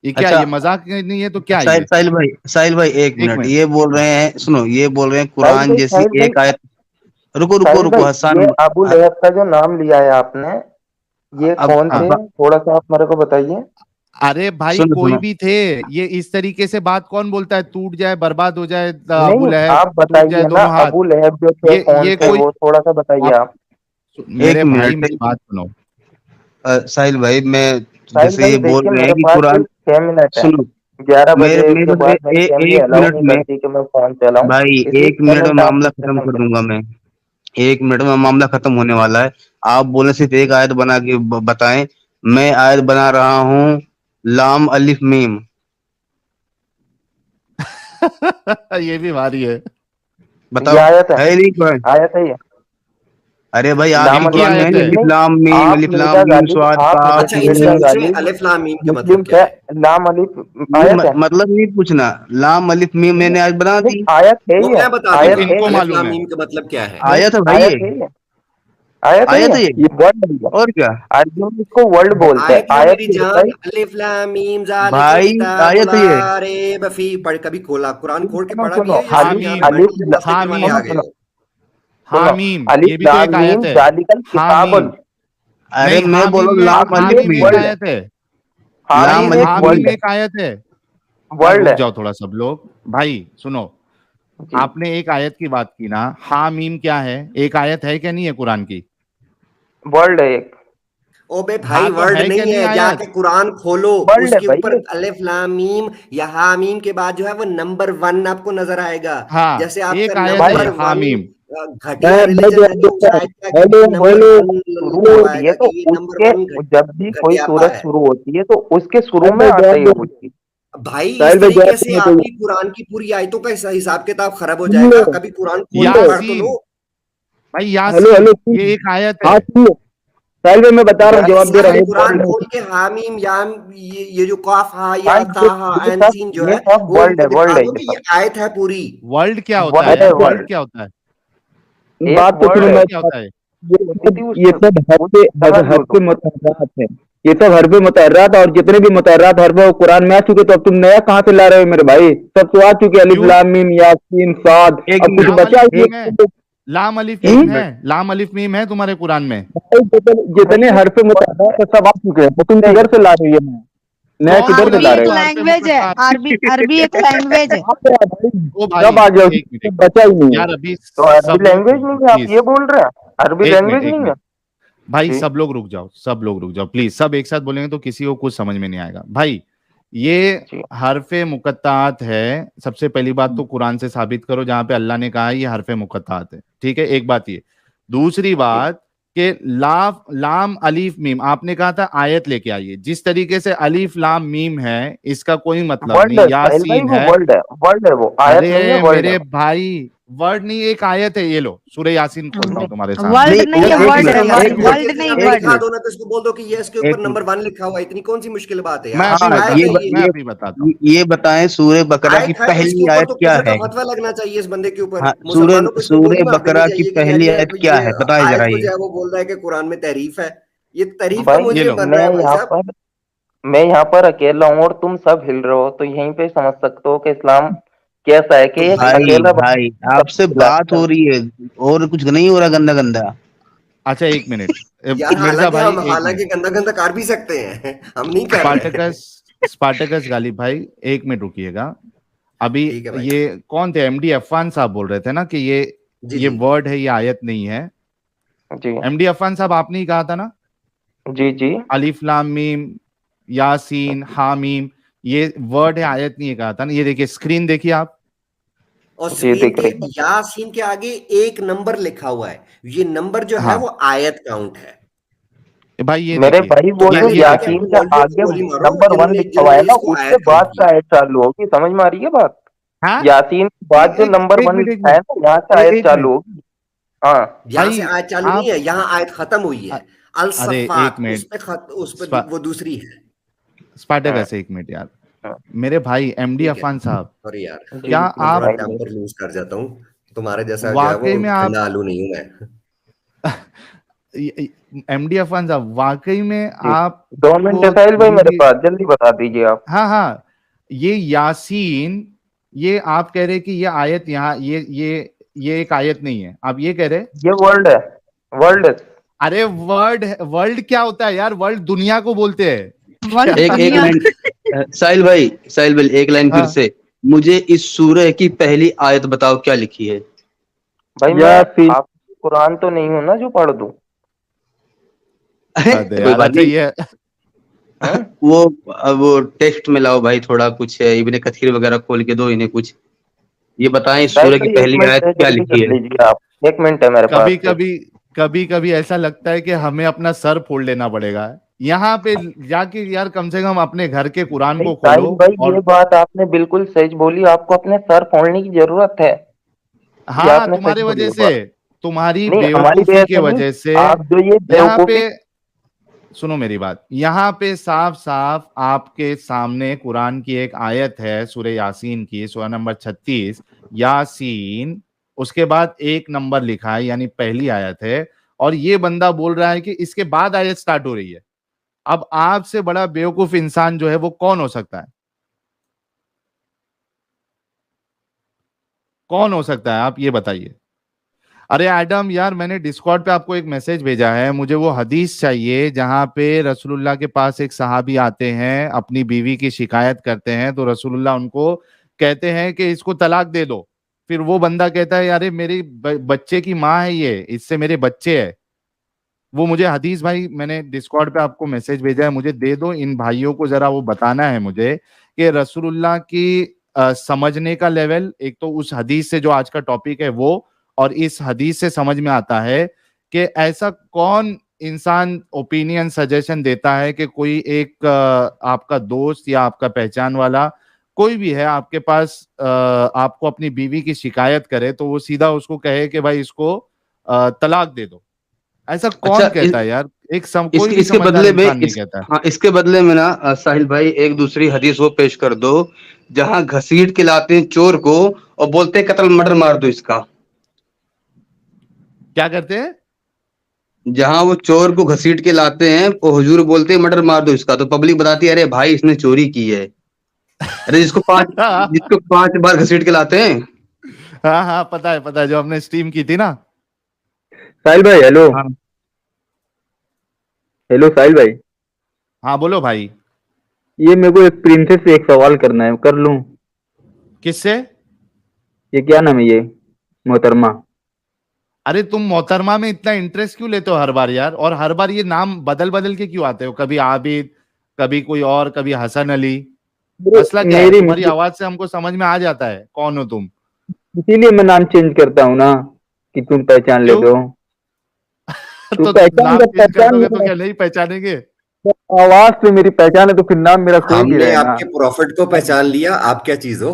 ये क्या, अच्छा, ये मजाक नहीं है तो क्या है साहिल ये? साहिल भाई एक एक मिनट, मिनट, ये बोल रहे हैं, सुनो, ये बोल रहे हैं साहिल कुरान भाई, जैसी साहिल भाई, एक आयत। रुको रुको साहिल रुको भाई, हसन। ये अबू लहब का जो नाम लिया है आपने, ये अब कौन थे, अब थोड़ा सा आप मेरे को बताइए। अरे भाई सुनो कोई सुनो, भी थे, ये इस तरीके से बात कौन बोलता है? टूट जाए बर्बाद हो जाए अबू नहीं लहब, आप टूट जाए बताइए ना, दोनों हाथ। अबू लहब जो थे कौन ये थे, कोई, वो थोड़ा सा बताइए आप आप। एक मेरे भाई मिनट, मेरी बात सुनो। साहिल भाई, मैं साहिल जैसे भाई ये बोल देखिए, रहे मेरे हैं कि पास कुरान, सिर्फ 6 मिनट है। सुनो, 11 बजे मेरे के मेरे बाद मेरी फैमिली एक अलाउ मिनट नहीं में, करती कि मैं फोन चलाऊं, भाई इसलिए एक मिनट 6 मिनट में आप मामला खत्म डिस्कशन कर करें। दूंगा मैं। एक मिनट में मामला खत्म होने वाला है। आप बोले सिर्फ एक आयत बना के बताएं। मैं आयत बना रहा हूँ, लाम अलिफ मीम। ये भी भारी है। ये बताओ, आयत है, है नहीं कुरान? आयत है ये। अरे भाई आपके लाम इनकी कुरान अलिफ में है आयत ना, है। अलिफ नहीं, लाम आप मीम मिर्जा स्वाद गालिब, आप अच्छा, काफ इनसे मिर्जा नून। पूछे गालिब अलिफ लाम मीम का मुस्लिम मतलब क्या है, है? लाम अलिफ ये आयत है। मतलब नहीं पूछना, लाम अलिफ मीम मैंने आज बना नहीं दी। आयत है वो ही है, मैं बता आयत दूंगा है इनको ये। अलिफ मालूम लाम है। मीम का मतलब क्या है। नहीं आयत है भाई आयत ये, है ये, आयत है आयत है ये वर्ड है ये। और क्या अरबी में इसको वर्ड बोलते हैं, आयत है आयत मेरी की जान, भाई। अलिफ लाम मीम ज़ालिकल भाई? किताबु आयत ला है ये। रैब फीह। पढ़, कभी खोला कुरान खोल के सुनो पढ़ा भी सुनो, है या सिर्फ अलिफ यहाँ पे हामीम, अलिफ मेंटल जिम्नास्टिक करवाने आ सुनो गए सुनो हो? सुनो, हामीम, ये अलिफ भी तो एक लाम आयत मीम है। जालिकल किताबुन। हामीम, अरे नहीं मैं हामीम बोलो में, लाम हामीम अलिफ एक हामीम एक मीम, वर्ड है, आयत है। नहीं, हामीम लाम अलिफ एक हामीम वर्ड मीम। है, एक आयत है। यार वर्ड रुक है जाओ थोड़ा, सब लोग भाई सुनो। जी। आपने एक आयत की बात की ना, हामीम क्या है? एक आयत है क्या नहीं है कुरान की? वर्ड है एक, ओ बे भाई, हाँ तो वर्ड है क्या नहीं नहीं है, आयत? जाके कुरान खोलो, वर्ड है उसके भाई ऊपर एक। अलिफ लाम मीम या हा मीम के बाद जो है वो नंबर 1 आपको नजर आएगा। हाँ, जैसे आपका एक आयत भाई है नंबर 1 हामीम। घटिया रिलीजन है जो उस आयत पे आके जब नंबर सूरत 1 शुरू लिखा हुआ होती है आएगा तो कि ये नंबर उसके, 1 जब भी कोई घटियापा सूरत है। शुरू होती है तो उसके शुरू में आता है वो चीज। भाई साहिल इस भाई तरीके जवाब से देना आपकी चाहिए। कुरान की पूरी आयतों का हिसाब किताब खराब हो सुन जाएगा। लो, कभी कुरान सुन खोल के लो। पढ़ तो लो। यासीन, भाई हेलो यासीन हेलो, ये एक आयत है। हाँ सुन लो, साहिल भाई मैं बता रहा हूँ, जवाब दे रहा सारे हूँ। कुरान खोल के हामीम याम ये जो काफ हा या भाई ताहा ये ऐन सब सीन जो ये है सब वो वर्ल्ड इनको है, दिखा वर्ल्ड है दो ये कि ये सब, आयत है पूरी। वर्ल्ड क्या होता है वर्ल्ड है यार, वर्ल्ड वर्ल्ड, क्या होता है, एक बात तो सुनो, वर्ल्ड है। वर्ल्ड मैं क्या होता है? ये सब उसको समझ लो हरफ तुम। मुतहर्रात है, ये सब हरफ मुतहर्रात, और जितने भी मुतहर्रात हरफ है वो कुरान में आ चुके, तो अब तुम नया कहाँ से ला रहे हो मेरे भाई? सब तो आ चुके, अलिफ क्यों? लाम मीम यासीन साद, एक अब कुछ लाम मिनट बचा अलिफ ही मीम है, नहीं। लाम अलिफ एक मीम है, मिनट लाम अलिफ मीम है तुम्हारे कुरान में? भाई जितने हरफ मुतहर्रात है सब आ चुके हैं, तो तुम किधर से ला रहे हो? ये नया कौन किधर से बोला अरबी ला ये रहे एक तो हो? हरफे लैंग्वेज है, मुकत्ता? अरबी अरबी एक लैंग्वेज है। आ गया भाई, ओ सब भाई आ गया, एक मिनट, उसमें बचा ही नहीं है। यार अभी तो सब अरबी लोग लैंग्वेज रुक जाओ नहीं है, आप प्लीज, ये बोल रहे हैं अरबी एक मिनट लैंग्वेज एक नहीं है? मिनट भाई, जी सब लोग रुक जाओ, सब लोग रुक जाओ प्लीज, सब एक साथ बोलेंगे तो किसी को कुछ समझ में नहीं आएगा भाई। ये जी हरफे मुकत्तात है, सबसे पहली बात तो कुरान से साबित करो जहां पे अल्लाह ने कहा है ये हरफे मुकत्तात है, ठीक है, एक बात ये। दूसरी जी। बात कि लाम अलीफ मीम आपने कहा था आयत लेके आइए, जिस तरीके से अलीफ लाम मीम है इसका कोई मतलब वर्ल्ड नहीं, है साहिल भाई, यासीन वो है। वर्ल्ड है, वो आयत नहीं है, अरे वर्ल्ड है। मेरे भाई, वर्ड नहीं एक आयत है, ये लो सूरह यासीन खोलता हूं तुम्हारे सामने। वर्ल्ड नहीं नहीं है, एक वर्ड है, मिनट यासीन एक खोल मिनट के वर्ल्ड इसके नहीं, सामने एक वर्ड। दिखा मिनट दो ना, तो इसको बोल दो कि ये इसके एक ऊपर मिनट नंबर 1 लिखा हुआ है, इतनी कौन सी मुश्किल बात है मैं यार? अभी हाँ आयत है बताता हूँ, ये। मैं अभी बताता हूँ। ये बताएं सूरह बकरा की आयत है तो इसके पहली ऊपर आयत तो क्या कुफर का है? फतवा लगना चाहिए इस बंदे के ऊपर, हाँ, सूरह मुसलमानों को इसको गोली सूरह मार देनी बकरा की चाहिए कि यार पहली आयत क्या ये है, बताए आयत जरा को ये। जो है वो बोल रहा है कि कुरान में तारीफ है। ये तारीफ का भाई ये मुजरिम लो, बन रहा है भाई साहब। मैं यहाँ पर अकेला हूँ और तुम सब हिल रहे हो, तो यहीं पे समझ सकते हो कि इस्लाम कैसा है, तो कि एक भाई अकेला भाई बंदा सब आपसे बात खिलाता हो है। रही है और कुछ नहीं हो रहा गंदा गंदा। अच्छा एक मिनट, यार मिर्जा हालांकि भाई हम एक मिनट, हालांकि गंदा गंदा कर भी सकते हैं हम नहीं कर रहे हैं। स्पार्टकस, स्पार्टकस गालिब भाई एक मिनट रुकिएगा। अभी ठीक है भाई। ये कौन थे, एमडी अफान साहब बोल रहे थे ना कि जी ये जी। वर्ड है, ये आयत नहीं है। जी एमडी अफान साहब आपने ही कहा था ना, जी जी अलिफ लाम मीम यासीन हामीम ये वर्ड है, आयत नहीं है कहा था ना। ये देखिए स्क्रीन देखिए आप, और जी, स्क्रीन दिख के रही है। यासीन के आगे एक नंबर लिखा हुआ है, ये नंबर जो है हाँ वो आयत काउंट है। भाई ये मेरे देखिए, भाई तो वो जो मैंने ये कहा कि देखिए, अपने यासीन के मौलवियों को आगे गोली मारो नंबर 1 जिन्होंने लिखा हुआ है जिन्होंने ना, इसको उसके आयत काउंट बाद से किया। आयत चालू होगी, समझ में आ रही है बात? हाँ यासीन के बाद जो एक नंबर एक 1 मिनट, एक लिखा है मिनट, ना, यहाँ से आयत एक चालू मिनट होगी। हाँ यहां से भाई आयत चालू नहीं आप, है, यहाँ आयत खत्म हुई है। अल अरे एक सफ़ात उस मिनट, पे उस पे स्पा, वो दूसरी है। हाँ स्पार्टकस एक मिनट यार, हाँ। मेरे भाई एमडी ठीक है, अफान साहब, सॉरी यार, जी क्या मैं थोड़ा आप बताइए। टेम्पर लूज कर जाता हूँ। तुम्हारे जैसा जो है वो वाकई में आप ठंडा आलू नहीं हूं मैं। एमडी अफान साहब वाकई में जी, 2 मिनट है आपको साहिल भाई मेरे जिंदगी, पास, जल्दी बता दीजिए आप। हाँ हाँ, ये यासीन, ये आप कह रहे कि ये आयत यहाँ ये एक आयत नहीं है, आप ये कह रहे? ये वर्ल्ड है, वर्ल्ड है। अरे वर्ड, वर्ल्ड क्या होता है यार, वर्ल्ड दुनिया को बोलते हैं वर्ल्ड क्या? एक दुनिया। लाइन साहिल भाई एक लाइन फिर हाँ से, मुझे इस सूरह की पहली आयत बताओ क्या लिखी है? भाई मैं यासीन। आप कुरान तो नहीं हूं ना जो पढ़ दूं। अरे कोई यार, बात अच्छा नहीं, ये हम्म? वो टेक्स्ट में लाओ भाई, थोड़ा कुछ इब्ने कथीर वगैरह खोल के दो इन्हें कुछ, ये बताएं इस साहिल सूरह की भाई 1 पहली मिनट आयत है, क्या जल्दी लिखी कर है? लीजिए आप, 1 मिनट है मेरे कभी पास सिर्फ। कभी, कभी कभी ऐसा लगता है कि हमें अपना सर फोड़ लेना पड़ेगा यहाँ पे जाके, यार कम से कम अपने घर के कुरान भाई को खोलो। साहिल भाई, ये और बात आपने बिल्कुल सही बोली, आपको अपने सर फोड़ने की जरूरत है। ये हाँ आपने सच तुम्हारे बोली वजह ये से, बात। तुम्हारी नहीं, हमारी बेवकूफी वजह के से नहीं, वजह से आप जो ये यहाँ पे, बेवकूफी। सुनो मेरी बात, यहाँ पे साफ साफ आपके सामने कुरान की एक आयत है सूरह यासीन की, सूरह नंबर 36 यासीन, उसके बाद एक नंबर लिखा है, यानी पहली आयत है, और ये बंदा बोल रहा है कि इसके बाद आयत स्टार्ट हो रही है। अब आपसे बड़ा बेवकूफ इंसान जो है वो कौन हो सकता है? कौन हो सकता है, आप ये बताइए। अरे एडम यार, मैंने डिस्कॉर्ड पे आपको एक मैसेज भेजा है, मुझे वो हदीस चाहिए जहां पे रसूलुल्लाह के पास एक सहाबी आते हैं, अपनी बीवी की शिकायत करते हैं, तो रसूलुल्लाह उनको कहते हैं कि इसको तलाक दे दो। फिर वो बंदा कहता है अरे मेरी बच्चे की माँ है ये, इससे मेरे बच्चे है। वो मुझे हदीस भाई, मैंने डिस्कॉर्ड पे आपको मैसेज भेजा है, मुझे दे दो, इन भाइयों को जरा वो बताना है मुझे कि रसूलुल्लाह की समझने का लेवल, एक तो उस हदीस से जो आज का टॉपिक है वो, और इस हदीस से समझ में आता है कि ऐसा कौन इंसान ओपिनियन सजेशन देता है कि कोई एक आपका दोस्त या आपका पहचान वाला कोई भी है आपके पास, आपको अपनी बीवी की शिकायत करे तो वो सीधा उसको कहे कि भाई इसको तलाक दे दो। ऐसा अच्छा कौन कहता है यार? कोई भी इसके समझदार बदले में इंसान नहीं कहता। हाँ, इसके बदले में ना साहिल भाई एक दूसरी हदीस वो पेश कर दो जहां घसीट के लाते हैं चोर को और बोलते हैं कत्ल मर्डर मार दो इसका। क्या करते हैं? जहां वो चोर को घसीट के लाते हैं वो हुजूर बोलते हैं मर्डर मार दो इसका, तो पब्लिक बताती है अरे भाई इसने चोरी की है। अरे जिसको 5 बार घसीट के लाते हैं। हाँ हाँ, पता है, जो हमने स्ट्रीम की थी ना। साहिल भाई हेलो। हाँ। हेलो साहिल भाई, हाँ बोलो भाई। ये मेरे को एक प्रिंसेस से एक सवाल करना है, कर लूं? किससे? ये क्या नाम है ये, मोहतरमा? अरे तुम मोहतरमा में इतना इंटरेस्ट क्यों लेते हो हर बार यार? और हर बार ये नाम बदल बदल के क्यों आते हो? कभी आबिद, कभी कोई और, कभी हसन अली। मसला क्या है? तुम्हारी आवाज से हमको समझ में आ जाता है कौन हो तुम। इसीलिए मैं नाम चेंज करता हूँ ना, कि तुम पहचान ले दो। तो नाम चेंज कर दोगे तो क्या नहीं पहचानेंगे? आवाज से मेरी पहचान है तो फिर नाम मेरा सेम ही हमने रहेगा। आपके प्रॉफिट को पहचान लिया, आप क्या चीज हो?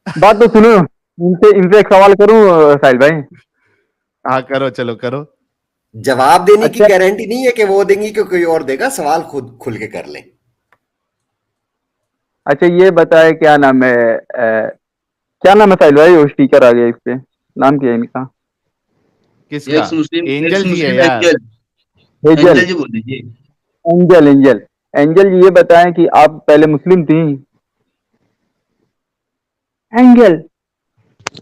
बात तो सुनो, इनसे एक सवाल करूं साहिल भाई? हाँ करो, चलो करो। जवाब देने की गारंटी नहीं है कि वो देंगी कि कोई और देगा, सवाल खुद खुल के कर लें। अच्छा ये बताए क्या नाम है, क्या नाम है साहिल भाई? वो टीचर आ गया, इस पे नाम क्या है इनका? किसका? एंजल जी है यार। एंजल जी बोल दीजिए। एंजल एंजल एंजल ये बताएं कि आप पहले मुस्लिम थी? एंजल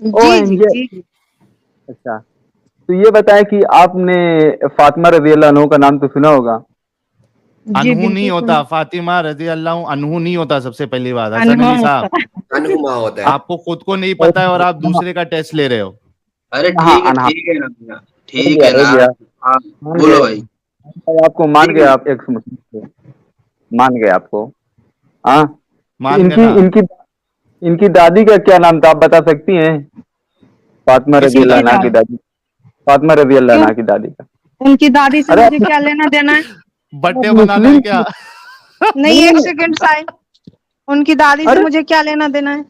ओ जी जी एंजल, जी। अच्छा तो ये बताएं कि आपने फातिमा रज़ी अल्लाह अन्हा का नाम तो सुना होगा? जी अनहु नहीं बिल्कुल होता, फातिमा रजी अल्लाह अनहु नहीं होता। सबसे पहली बात हसन अनहोनी अली साहब, अनहुमा होता है। आपको खुद को नहीं पता है और आप दूसरे का टेस्ट ले रहे हो। अरे हाँ ठीक है अनहा, ना भैया, हो ठीक गया है हो ना। गया, हाँ मान बोलो गए भाई। आपको, मान ठीक गए है। आप एक मुस्लिम थे, मान गए आपको। हाँ मान गए इनकी ना? इनकी इनकी दादी का क्या नाम था, आप बता सकती हैं? फातिमा रज़ी अल्लाह किसका? उनकी अन्हा की दादी दादी, फातिमा रज़ी अल्लाह क्यों? अन्हा की दादी का। उनकी दादी से अरे मुझे आप क्या लेना देना है? बर्थडे मनाना है मुस्लिम क्या? नहीं, एक सेकंड साहिल, उनकी दादी से अरे मुझे क्या लेना देना है?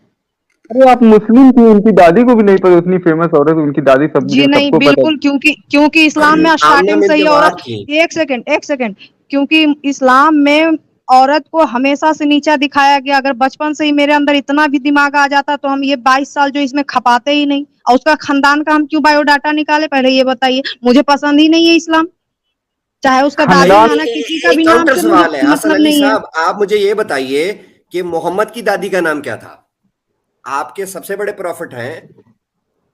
अरे आप मुस्लिम थी, उनकी दादी को भी नहीं पता? उतनी फेमस औरत, उनकी दादी सब जी नहीं, सबको पता बिल्कुल, क्योंकि क्योंकि इस्लाम में आमना स्टार्टिंग से ही बिनते औरत, वहाब थी। एक सेकंड, क्योंकि इस्लाम में औरत को हमेशा से नीचा दिखाया गया। अगर बचपन से ही मेरे अंदर इतना भी दिमाग आ जाता तो हम ये 22 साल जो इसमें खपाते ही नहीं। और उसका खानदान का हम क्यों बायोडाटा निकाले, पहले ये बताइए। मुझे पसंद ही नहीं है इस्लाम, चाहे उसका दादी खानदान। नाना किसी का एक भी नाम काउंटर से मुझे सवाल है कोई हसन मतलब अली नहीं है। साहब, आप मुझे ये बताइए कि मोहम्मद की दादी का नाम क्या था? आपके सबसे बड़े प्रॉफिट हैं।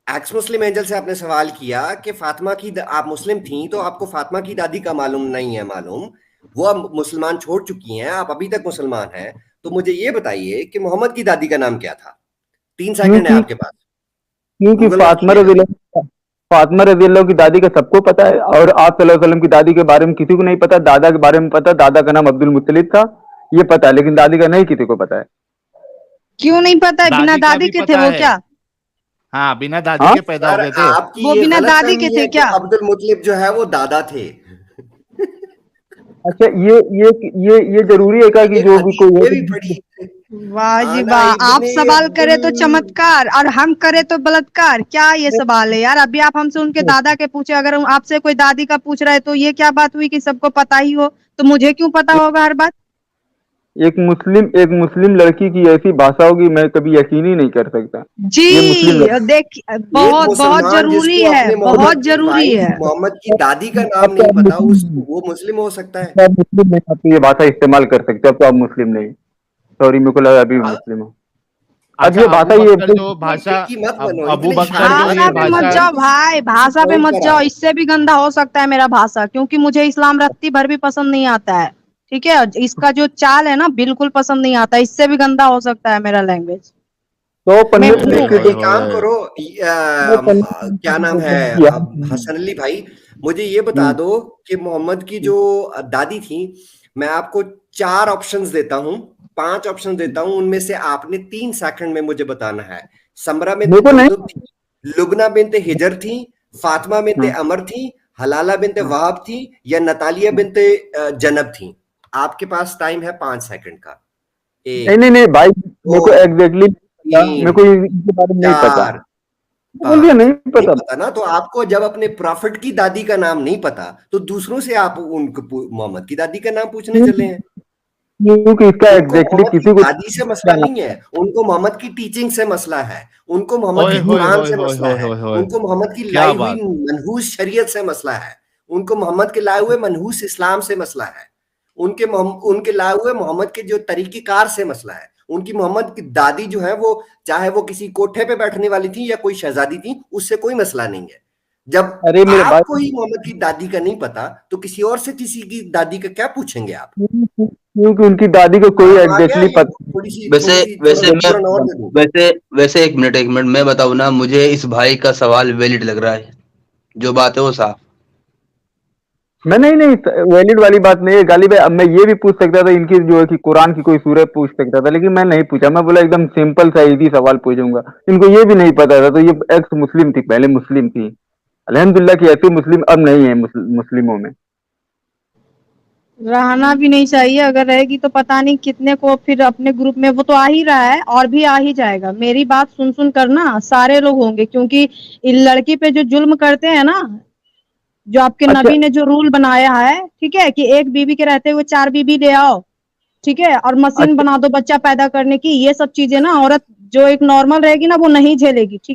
एक्स मुस्लिम एंजल से आपने सवाल किया कि फातिमा की, आप मुस्लिम थी तो आपको फातिमा की दादी का मालूम नहीं है मालूम, वो अब मुसलमान छोड़ चुकी हैं, आप अभी तक मुसलमान हैं, तो मुझे ये बताइए कि मोहम्मद की दादी का नाम क्या था? 3 सेकंड है क्योंकि आपके पास। क्योंकि गूगल मत कीजिएगा। फातिमा रज़ी अल्लाह की दादी का सबको पता है, और आप सल्लल्लाहु अलैहि वसल्लम की दादी के बारे में किसी को नहीं पता। दादा के बारे में पता, दादा का नाम अब्दुल मुत्तलिब था, ये पता है, लेकिन दादी का नहीं किसी को पता है। क्यों नहीं पता है? बिना दादी का दादी भी के थे पता वो है। क्या? हाँ, बिना दादी हाँ के पैदा हो सर गए थे। आपकी वो ये बिना गलत दादी फहमी के थे है कि क्या? अब्दुल मुतलिब जो है वो दादा थे। अच्छा ये जरूरी है क्या कि एक जो भी हदीस कोई ये है भी पढ़ी, वाह जी आना वाह, आप इब्ने सवाल करे तो अब्दुल। चमत्कार और हम करे तो बलात्कार। क्या ये सवाल है यार? अभी आप हमसे उनके दादा के पूछे, अगर आपसे कोई दादी का पूछ रहा है तो ये क्या बात हुई कि सबको पता ही हो? तो मुझे क्यों पता होगा हर बात? एक मुस्लिम लड़की की ऐसी भाषा होगी, मैं कभी यकीन ही नहीं कर सकता। ये मुस्लिम जी लड़की, देखिए, एक बहुत बहुत मुसलमान जरूरी जिसको है, अपने बहुत मोहम्मद की जरूरी वाइफ है। मोहम्मद की दादी का नाम अब तो नहीं आप पता, मुस्लिम उस नहीं, वो मुस्लिम हो सकता अब है? तो आप मुस्लिम नहीं, आप तो ये भाषा इस्तेमाल कर सकते हो, अब तो आप मुस्लिम नहीं। सॉरी, मेरे को लगा अभी भी मुस्लिम हो। अब अच्छा, ये अबू भाषा ये बकर जो भाषा, की मत बनो, अबू इतने बकर जो शानबाज ये भाषा पे बनो मत भाषा, यार, जाओ भाई, किसी भाषा पे पॉइंट मत पर जाओ, आओ। इससे भी गंदा हो सकता है मेरा भाषा, क्योंकि मुझे इस्लाम रत्ती भर भी पसंद नहीं आता है। ठीक है, इसका जो चाल है ना, बिल्कुल पसंद नहीं आता, इससे भी गंदा हो सकता है मेरा लैंग्वेज। तो मैं पंडित ने ओए हूँ। होए एक काम होए। करो, वो पंडित क्या नाम है, हसन अली भाई, मुझे ये बता दो कि मोहम्मद की जो दादी थी, मैं आपको 4 ऑप्शंस देता हूं, 5 ऑप्शन देता हूं, उनमें से आपने 3 सेकंड में मुझे बताना है। समरा बिनते मेरे को नहीं। जुंदुब थी, लुबना बिनते हिजर थी, फातिमा बिनते अमर थी, हलाला बिनते वहाब थी, या नतालिया बिनते जनब थी। आपके पास टाइम है 5 सेकंड का। नहीं 1, नहीं नहीं भाई, मेरे 2, को एग्जैक्टली मेरे 3, को इनके बारे में नहीं पता। 4, बोल दिया नहीं नहीं पता। पता ना, तो आपको जब अपने प्रॉफिट की दादी का नाम नहीं पता तो दूसरों से आप उनको मोहम्मद की दादी का नाम पूछने चले हैं। क्योंकि इसका उनको एग्जैक्टली मोहम्मद की किसी को दादी से मसला नहीं है, उनको मोहम्मद की टीचिंग से मसला है, उनको मोहम्मद ओए की होए कुरान होए से होए मसला होए है, होए होए, उनको मोहम्मद की क्या लाई हुई बात। मनहूस शरीयत से मसला है, उनको मोहम्मद के लाए हुए मनहूस इस्लाम से मसला है, उनके लाए हुए मोहम्मद के जो तरीकेकार से मसला है। उनकी मोहम्मद की दादी जो है वो चाहे वो किसी कोठे पे बैठने वाली थी या कोई शहजादी थी, उससे कोई मसला नहीं है। जब अरे मेरे भाई, आपको ही मोहम्मद की दादी का नहीं पता तो किसी और से किसी की दादी का क्या पूछेंगे आप? क्योंकि उनकी दादी को कोई काम आ गया एग्जैक्टली ये? पता। वैसे थोड़ा वैसे मैं विवरण और दे दूं? वैसे एक मिनट मैं बताऊं ना, मुझे इस भाई का सवाल वैलिड लग रहा है, जो बात है वो साफ। मैं नहीं वैलिड वाली बात नहीं है गालिब है। अब मैं ये भी पूछ सकता था इनकी जो है कि कुरान की कोई सूरत पूछ सकता था, लेकिन मैं नहीं पूछा। मैं बोला एकदम सिंपल सा इजी सवाल पूछूंगा। इनको ये भी नहीं पता था, तो ये एक्स मुस्लिम थी, पहले मुस्लिम थी। अल्हम्दुलिल्लाह की ऐसी मुस्लिम अब नहीं है मुस्लिमों में। रहना भी नहीं चाहिए, अगर रहेगी तो पता नहीं कितने को फिर अपने ग्रुप में, वो तो आ ही रहा है और भी आ ही जाएगा। मेरी बात सुन सुन कर ना सारे लोग होंगे, क्योंकि इन लड़की पे जो जुल्म करते हैं ना, जो आपके अच्छा, नबी ने जो रूल बनाया है, ठीक है, कि एक बीवी के रहते हुए 4 बीवी ले आओ, ठीक है, और मशीन अच्छा बना दो बच्चा पैदा करने की, ये सब चीजें ना औरत जो एक नॉर्मल रहेगी ना वो नहीं झेलेगी, ठीक